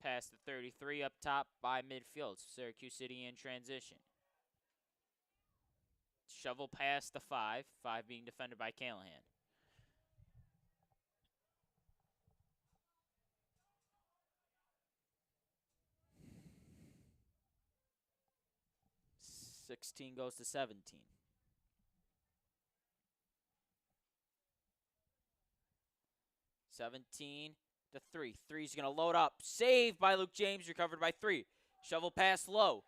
Past the 33 up top by midfield. Syracuse City in transition. Shovel past the 5. 5 being defended by Callahan. Sixteen goes to 17. 17 to 3. 3's going to load up. Saved by Luke James. Recovered by 3. Shovel pass low.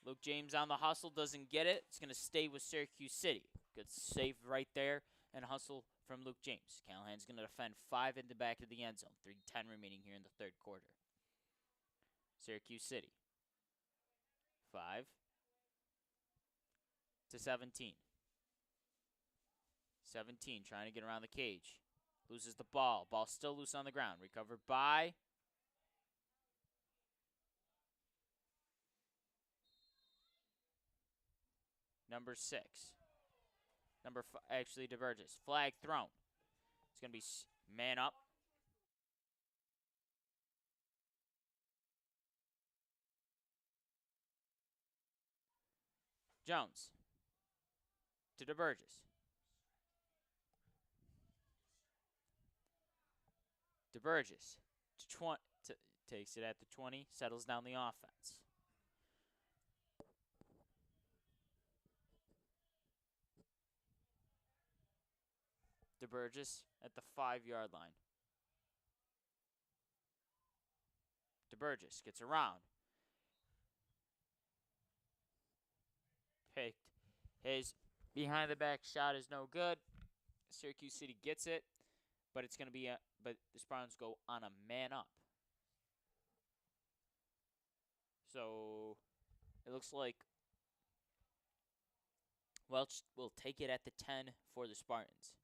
Luke James on the hustle. Doesn't get it. It's going to stay with Syracuse City. Good save right there and hustle from Luke James. Callahan's going to defend 5 in the back of the end zone. 3:10 remaining here in the third quarter. Syracuse City. 5 to 17. 17 trying to get around the cage. Loses the ball. Ball still loose on the ground. Recovered by number 6. Actually, DeBurgess. Flag thrown. It's going to be man up. Jones to DeBurgess. DeBurgess to 20, takes it at the 20, settles down the offense. DeBurgess at the 5-yard line. DeBurgess gets around. Picked. His behind the back shot is no good. Syracuse City gets it, but it's going to be but the Spartans go on a man up. So it looks like Welch will take it at the 10 for the Spartans.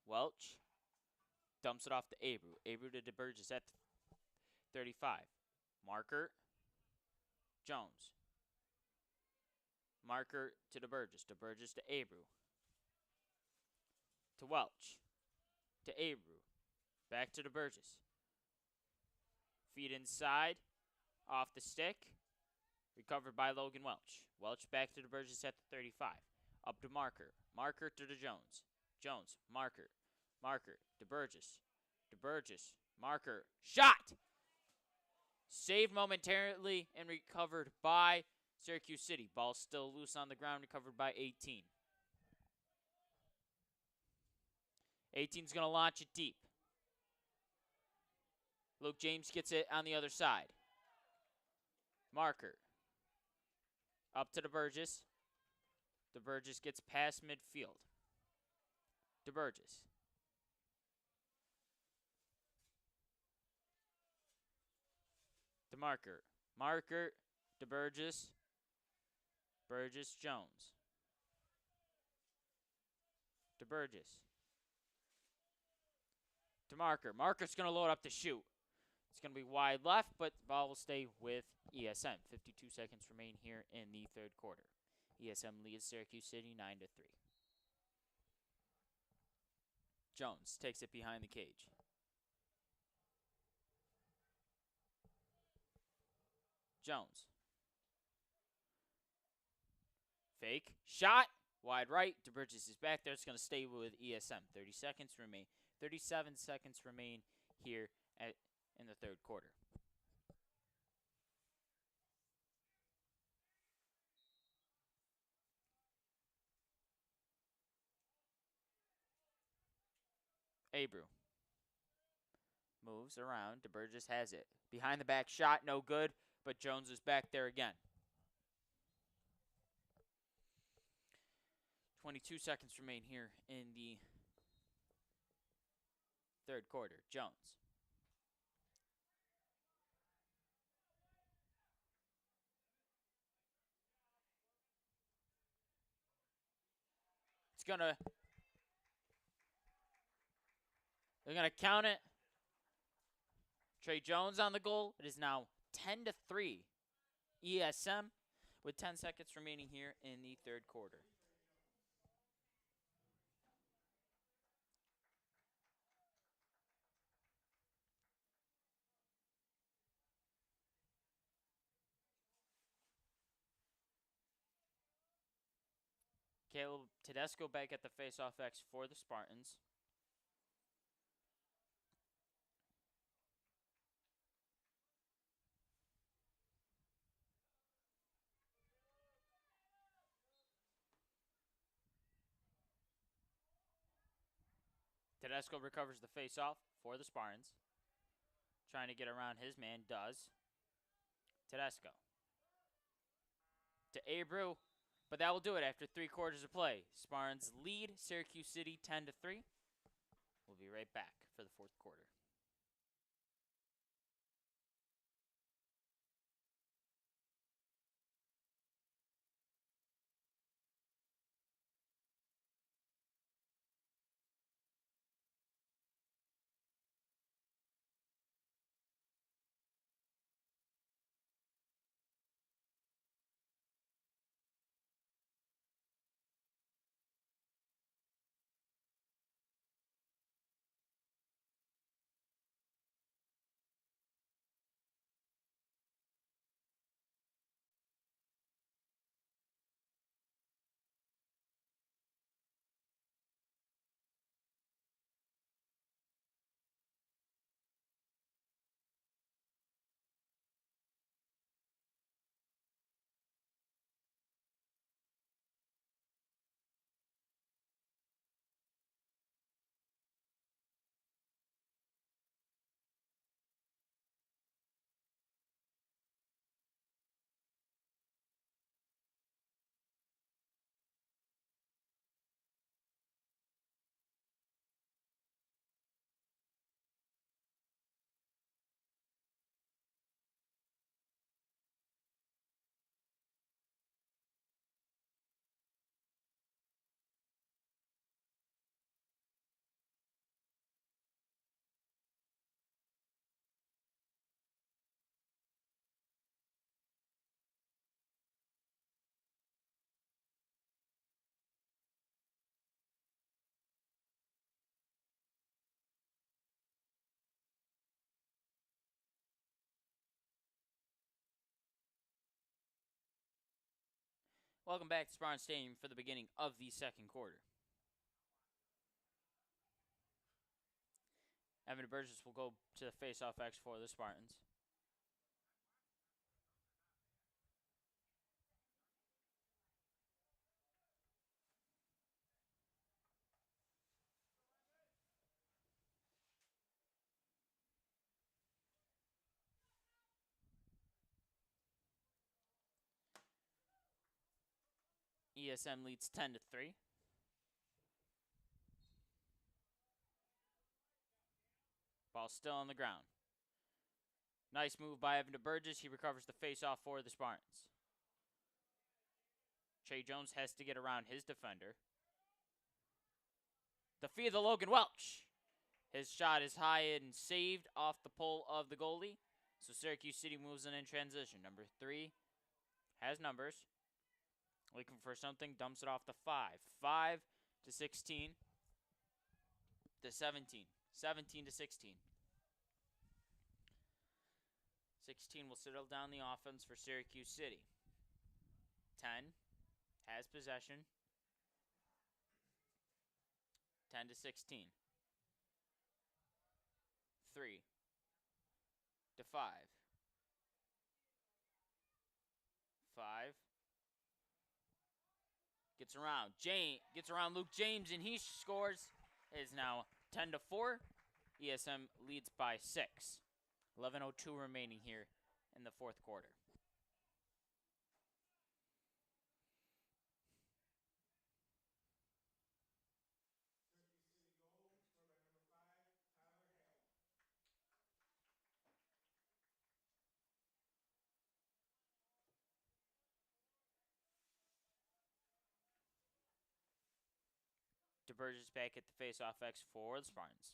Welch dumps it off to Abreu. Abreu to DeBurgess at 35. Marker. Jones. Marker to DeBurgess. DeBurgess to Abreu. To Welch. To Abreu. Back to DeBurgess. Feed inside. Off the stick. Recovered by Logan Welch. Welch back to DeBurgess at the 35. Up to Marker. Marker to Jones. Jones. Marker. Marker. DeBurgess. DeBurgess. Marker. Shot! Saved momentarily and recovered by Syracuse City. Ball still loose on the ground. Recovered by 18. 18's going to launch it deep. Luke James gets it on the other side. Marker. Up to DeBurgess. DeBurgess gets past midfield. DeBurgess. To Marker. Marker. DeBurgess. Burgess. Jones. DeBurgess. To Marker. Marker's going to load up to shoot. It's going to be wide left, but the ball will stay with ESM. 52 seconds remain here in the third quarter. ESM leads Syracuse City 9-3. Jones takes it behind the cage. Jones. Fake. Shot. Wide right. DeBurgess is back there. It's going to stay with ESM. 30 seconds remain. 37 seconds remain here in the third quarter. Abreu moves around. DeBurgess has it. Behind the back shot, no good, but Jones is back there again. 22 seconds remain here in the third quarter. Jones. They're gonna count it. Trey Jones on the goal. It is now 10-3 ESM with 10 seconds remaining here in the third quarter. Caleb Tedesco back at the faceoff X for the Spartans. Tedesco recovers the faceoff for the Spartans. Trying to get around his man, does. Tedesco. To Abreu, but that will do it after 3 quarters of play. Spartans lead Syracuse City 10-3. We'll be right back for the fourth quarter. Welcome back to Spartans Stadium for the beginning of the second quarter. Evan Burgess will go to the faceoff X for the Spartans. ESM leads 10-3. Ball still on the ground. Nice move by Evan DeBurgess. He recovers the faceoff for the Spartans. Trey Jones has to get around his defender. The feed of Logan Welch. His shot is high and saved off the pole of the goalie. So Syracuse City moves in transition. Number 3 has numbers. Looking for something, dumps it off the 5. 5 to 16 to 17. 17 to 16. 16 will settle down the offense for Syracuse City. 10 has possession. 10-16. 3 to 5. 5. Gets around Luke James, and he scores. It is now 10-4. ESM leads by 6. 11:02 remaining here in the fourth quarter. DeBurgess back at the face-off X for the Spartans.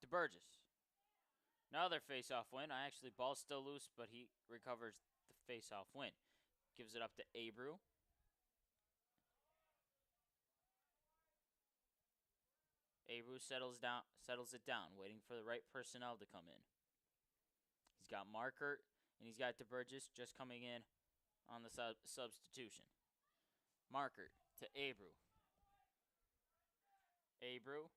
DeBurgess. Another face-off win. Actually, ball's still loose, but he recovers the face-off win. Gives it up to Abreu. Abreu settles it down, waiting for the right personnel to come in. He's got Markert, and he's got DeBurgess just coming in on the substitution. Markert to Abreu. Abreu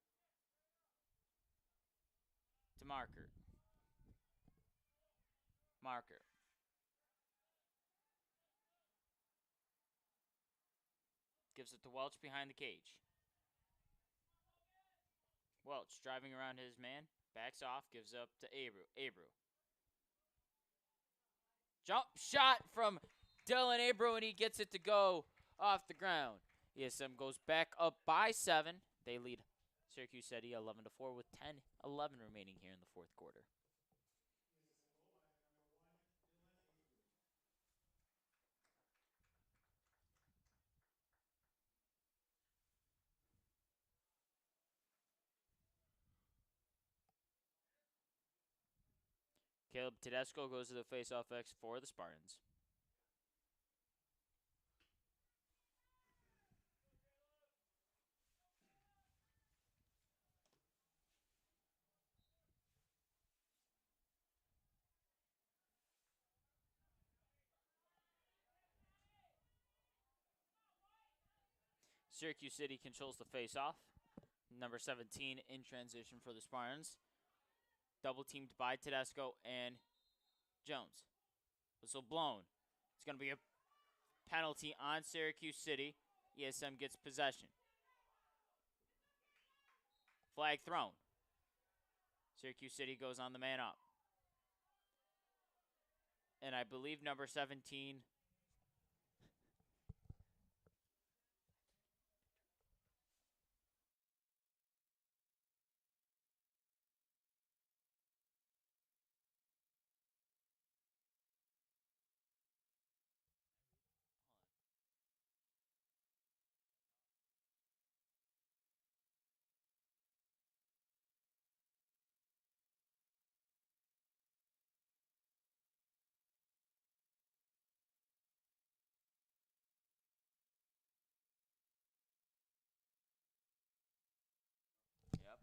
to Markert. Markert. Gives it to Welch behind the cage. Welch driving around his man. Backs off. Gives up to Abreu. Abreu. Jump shot from Dylan Abreu, and he gets it to go off the ground. ESM goes back up by 7. They lead Syracuse City 11-4 with 10:11 remaining here in the fourth quarter. Caleb Tedesco goes to the face-off X for the Spartans. Syracuse City controls the face-off. Number 17 in transition for the Spartans. Double teamed by Tedesco and Jones. Whistle blown. It's going to be a penalty on Syracuse City. ESM gets possession. Flag thrown. Syracuse City goes on the man up. And I believe number 17... Yep.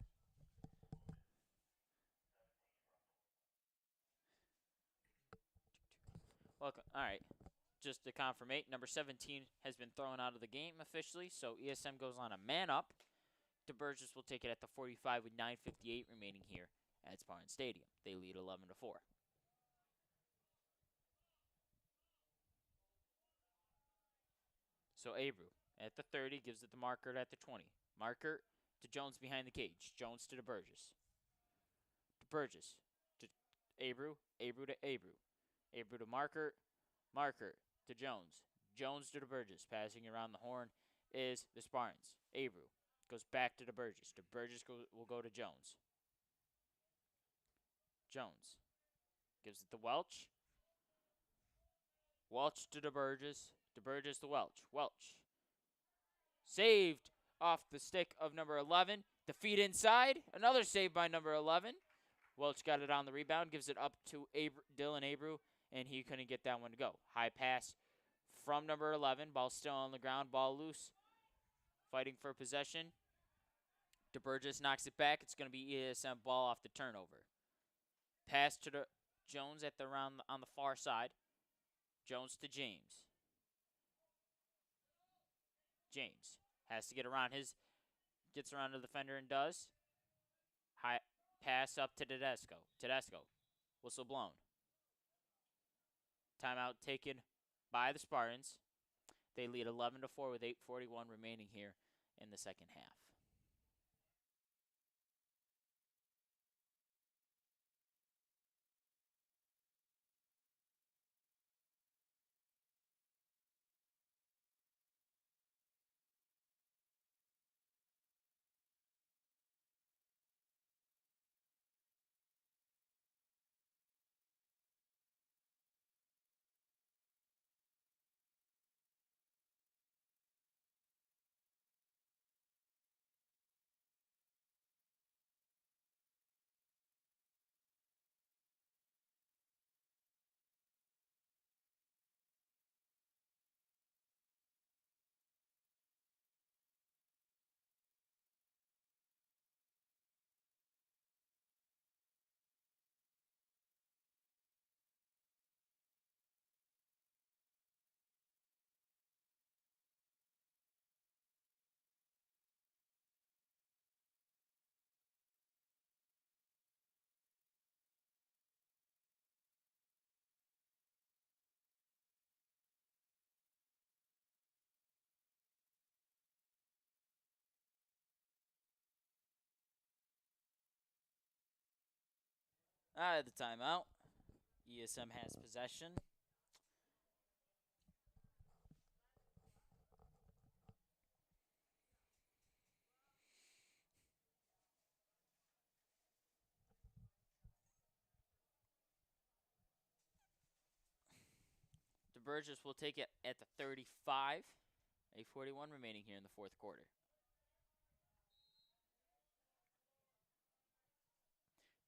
Welcome. All right. Just to confirm, number 17 has been thrown out of the game officially, so ESM goes on a man up. DeBurgess will take it at the 45 with 9:58 remaining here at Spartan Stadium. They lead 11-4. So Abreu at the 30 gives it to Markert at the 20. Markert to Jones behind the cage. Jones to DeBurgess. DeBurgess to Abreu. Abreu to Abreu. Abreu to Markert. Markert to Jones. Jones to DeBurgess. Passing around the horn is the Spartans. Abreu goes back to DeBurgess. DeBurgess will go to Jones. Jones gives it to Welch. Welch to DeBurgess. DeBurgess to Welch. Welch saved off the stick of number 11. The feed inside. Another save by number 11. Welch got it on the rebound. Gives it up to Dylan Abreu, and he couldn't get that one to go. High pass from number 11. Ball still on the ground. Ball loose Fighting for possession. DeBurgess knocks it back. It's going to be ESM ball off the turnover. Pass to Jones at the round on the far side. Jones to James. James has to get around gets around the defender and does. High pass up to Tedesco. Whistle blown. Timeout taken by the Spartans. They lead 11-4 with 8:41 remaining here in the second half. Out of the timeout. ESM has possession. DeBurgess will take it at the 35. 8:41 remaining here in the fourth quarter.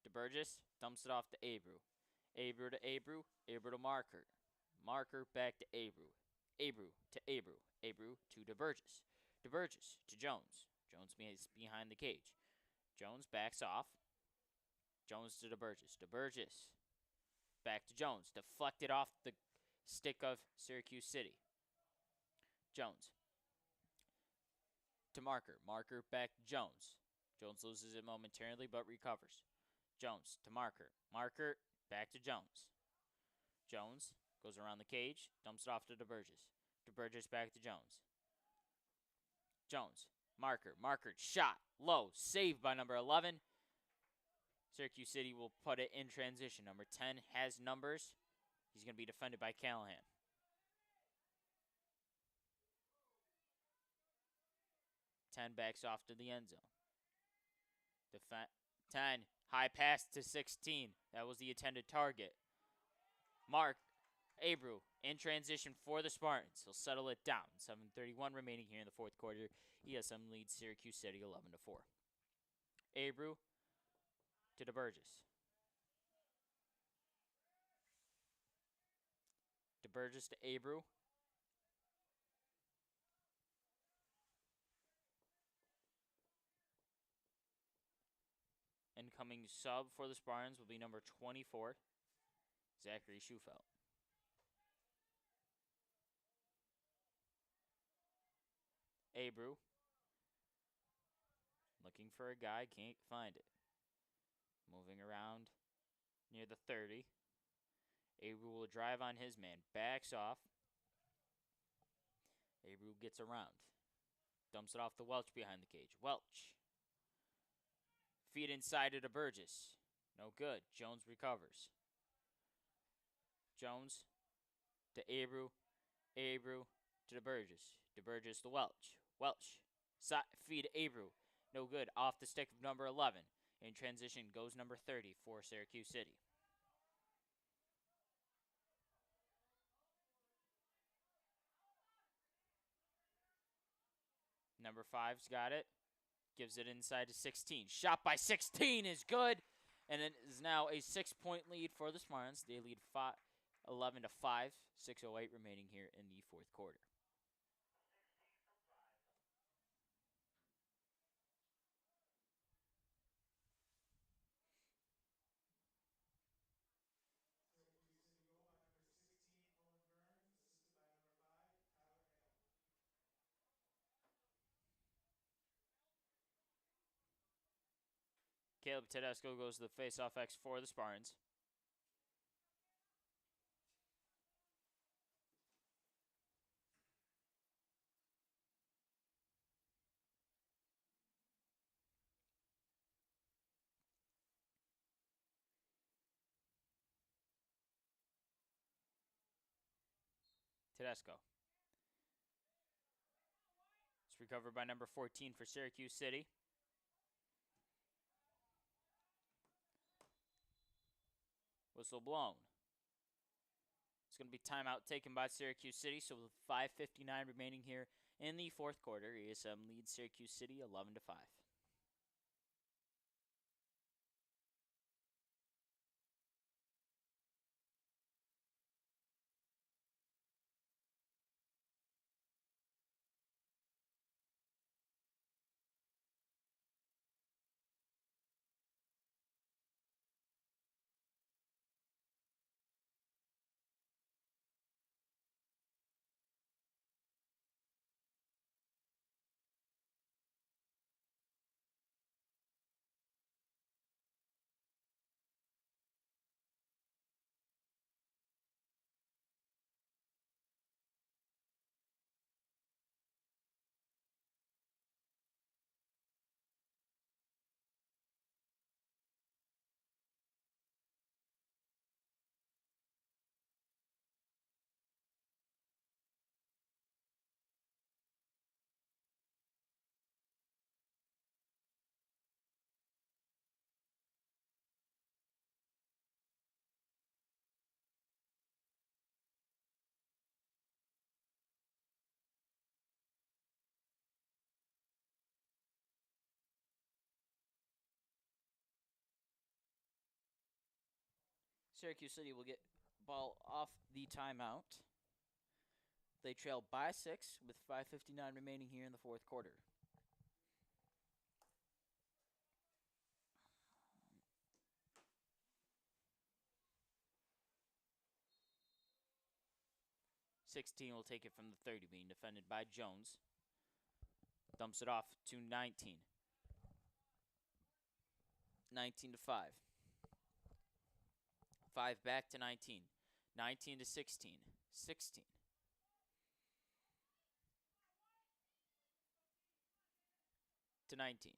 DeBurgess dumps it off to Abreu. Abreu to Abreu. Abreu to Marker. Marker back to Abreu. Abreu to Abreu. Abreu to DeBurgess. DeBurgess to Jones. Jones behind the cage. Jones backs off. Jones to DeBurgess. DeBurgess back to Jones. Deflected off the stick of Syracuse City. Jones to Marker. Marker back to Jones. Jones loses it momentarily but recovers. Jones to Marker. Marker back to Jones. Jones goes around the cage, dumps it off to DeBurgess. DeBurgess back to Jones. Jones. Marker. Marker shot. Low. Saved by number 11. Syracuse City will put it in transition. Number 10 has numbers. He's going to be defended by Callahan. Ten backs off to the end zone. 10. High pass to 16. That was the intended target. Abreu in transition for the Spartans. He'll settle it down. 7:31 remaining here in the fourth quarter. ESM leads Syracuse City 11-4. Abreu to DeBurgess. DeBurgess to Abreu. Incoming sub for the Spartans will be number 24, Zachary Schufelt. Abreu. Looking for a guy, can't find it. Moving around near the 30. Abreu will drive on his man. Backs off. Abreu gets around. Dumps it off to Welch behind the cage. Welch. Feed inside to DeBurgess. No good. Jones recovers. Jones to Abreu. Abreu to DeBurgess. DeBurgess to Welch. Welch. Feed Abreu. No good. Off the stick of number 11. In transition goes number 30 for Syracuse City. Number 5's got it. Gives it inside to 16. Shot by 16 is good. And it is now a 6-point lead for the Spartans. They lead 11-5. 6:08 remaining here in the fourth quarter. Caleb Tedesco goes to the face-off X for the Spartans. Tedesco. It's recovered by number 14 for Syracuse City. Whistle blown. It's going to be timeout taken by Syracuse City. So with 5:59 remaining here in the fourth quarter, ESM leads Syracuse City 11-5. Syracuse City will get ball off the timeout. They trail by 6 with 5:59 remaining here in the fourth quarter. '16 will take it from the 30, being defended by Jones. Dumps it off to 19. 19-5. 5 back to 19. 19-16. 16. To 19.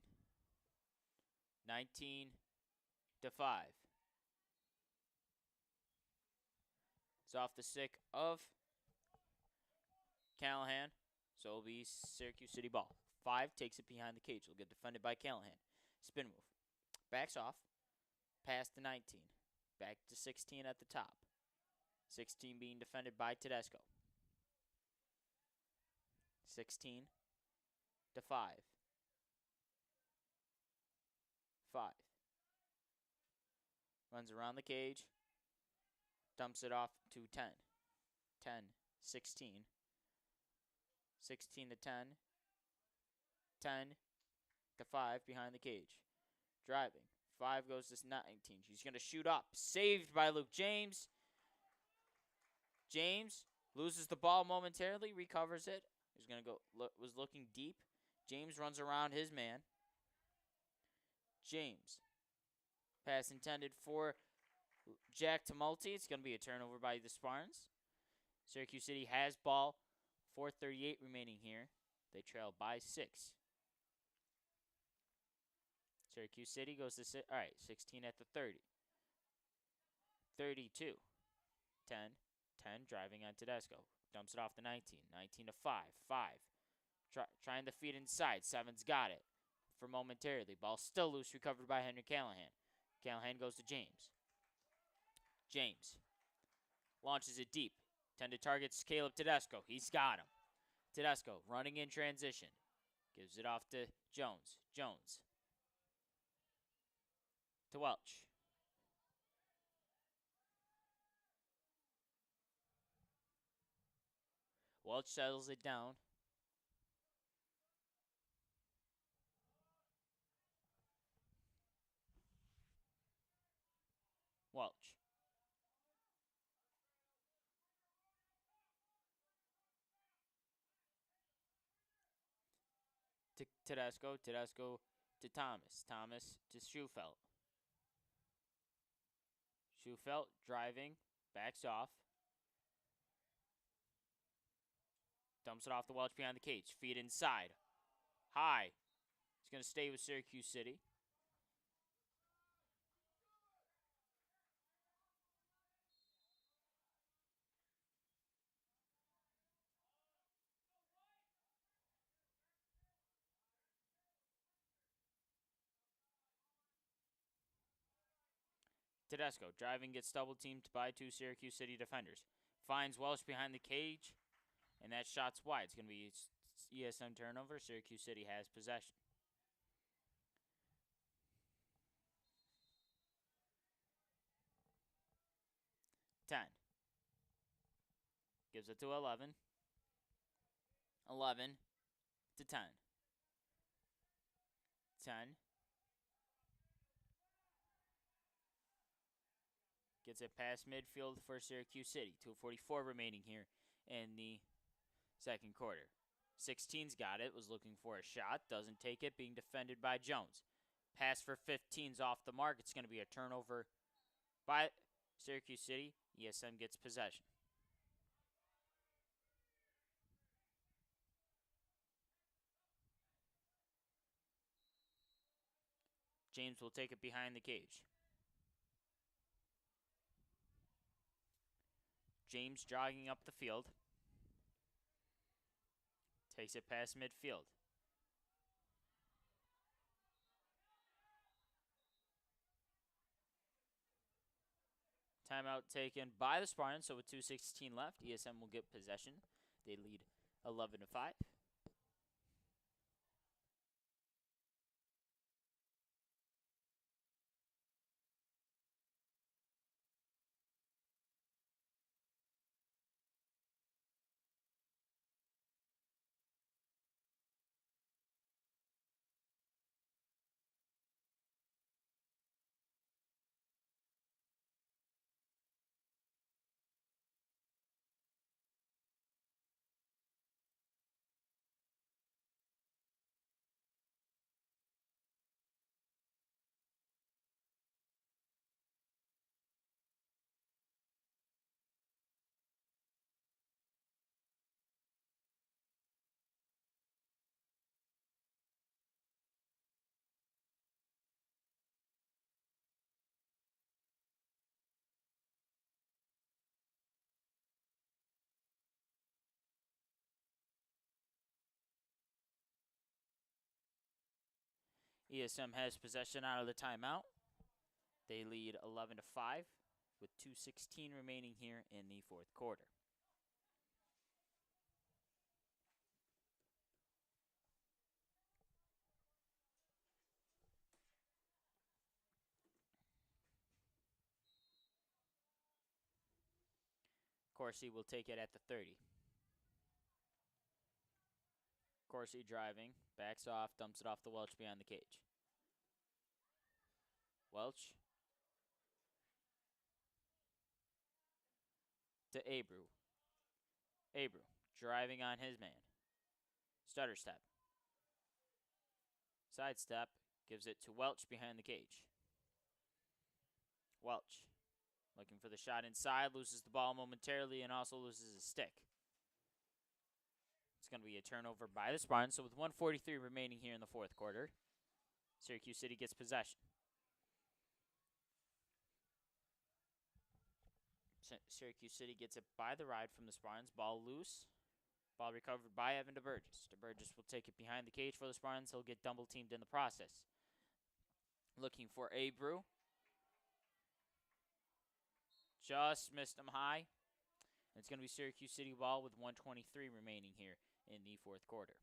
19-5. It's off the stick of Callahan, so it'll be Syracuse City ball. 5 takes it behind the cage. It'll get defended by Callahan. Spin move. Backs off. Pass to 19. Back to 16 at the top. 16 being defended by Tedesco. 16-5. 5. Runs around the cage. Dumps it off to 10. 10, 16. 16 to 10. 10 to 5 behind the cage. Driving. 5 goes to 19. She's going to shoot up. Saved by Luke James. James loses the ball momentarily, recovers it. He's going to go, was looking deep. James runs around his man. James. Pass intended for Jack Tumulty. It's going to be a turnover by the Spartans. Syracuse City has ball. 4:38 remaining here. They trail by 6. Syracuse City goes to 6. All right, 16 at the 30. 32. 10. 10 driving on Tedesco. Dumps it off to 19. 19-5. 5. Trying to feed inside. 7's got it for momentarily. Ball still loose. Recovered by Henry Callahan. Callahan goes to James. James launches it deep. 10 to targets Caleb Tedesco. He's got him. Tedesco running in transition. Gives it off to Jones. Jones to Welch. Welch settles it down. Welch. To Tedesco. Tedesco to Thomas. Thomas to Schufelt. Schufelt driving, backs off. Dumps it off the Welch behind the cage. Feed inside. High. He's going to stay with Syracuse City. Tedesco driving, gets double teamed by 2 Syracuse City defenders. Finds Welch behind the cage, and that shot's wide. It's going to be ESM turnover. Syracuse City has possession. Ten. Gives it to 11. 11 to 10. 10. Gets it past midfield for Syracuse City. 2:44 remaining here in the second quarter. 16's got it. Was looking for a shot. Doesn't take it. Being defended by Jones. Pass for 15's off the mark. It's going to be a turnover by Syracuse City. ESM gets possession. James will take it behind the cage. James jogging up the field. Takes it past midfield. Timeout taken by the Spartans, so with 2:16 left, ESM will get possession. They lead 11 to 5. ESM has possession out of the timeout. They lead 11 to 5 with 2:16 remaining here in the fourth quarter. Corsi will take it at the 30. Corsi driving, backs off, dumps it off the Welch behind the cage. Welch to Abreu. Abreu driving on his man. Stutter step. Sidestep, gives it to Welch behind the cage. Welch looking for the shot inside, loses the ball momentarily and also loses his stick. It's going to be a turnover by the Spartans. So with 1:43 remaining here in the fourth quarter, Syracuse City gets possession. Syracuse City gets it by the ride from the Spartans. Ball loose. Ball recovered by Evan DeBurgess. DeBurgess will take it behind the cage for the Spartans. He'll get double teamed in the process. Looking for Abreu. Just missed him high. It's going to be Syracuse City ball with 1:23 remaining here in the fourth quarter.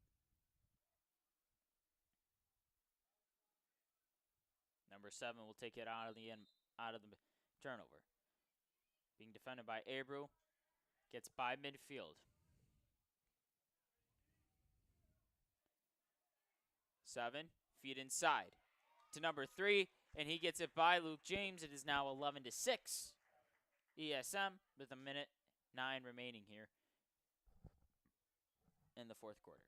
Number 7 will take it out of the turnover. Being defended by Abreu. Gets by midfield. 7. Feed inside to number 3. And he gets it by Luke James. It is now 11 to 6. ESM with 1:09 remaining here in the fourth quarter.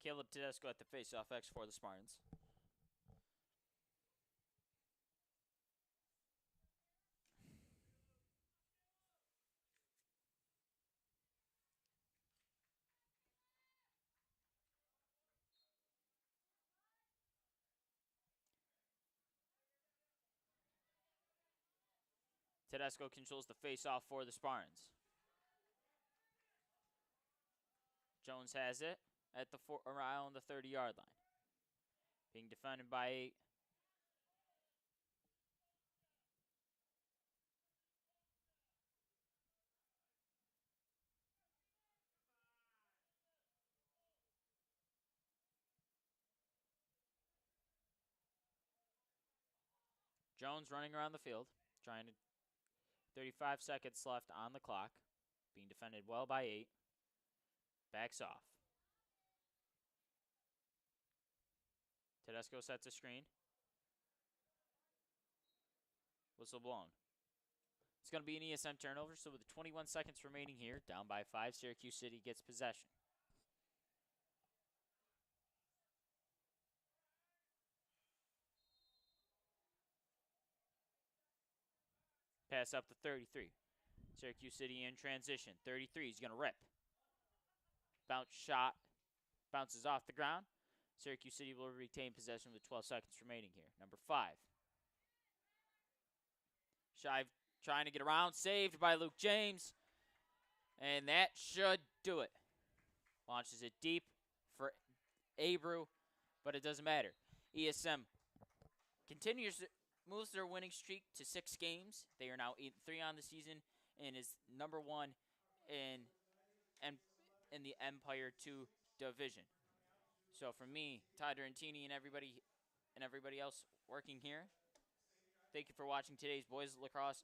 Caleb Tedesco at the faceoff X for the Spartans. Tedesco controls the faceoff for the Spartans. Jones has it at the around the 30-yard line. Being defended by 8. Jones running around the field, trying to 35 seconds left on the clock. Being defended well by 8. Backs off. Tedesco sets a screen. Whistle blown. It's going to be an ESM turnover, so with 21 seconds remaining here, down by 5, Syracuse City gets possession. Pass up to 33. Syracuse City in transition. 33 is going to rip. Bounce shot. Bounces off the ground. Syracuse City will retain possession with 12 seconds remaining here. Number 5. Shive trying to get around. Saved by Luke James. And that should do it. Launches it deep for Abreu, but it doesn't matter. ESM moves their winning streak to 6 games. They are now 8-3 on the season and is number 1 in the Empire 2 division. So for me, Todd Durantini, and everybody else working here, thank you for watching today's boys lacrosse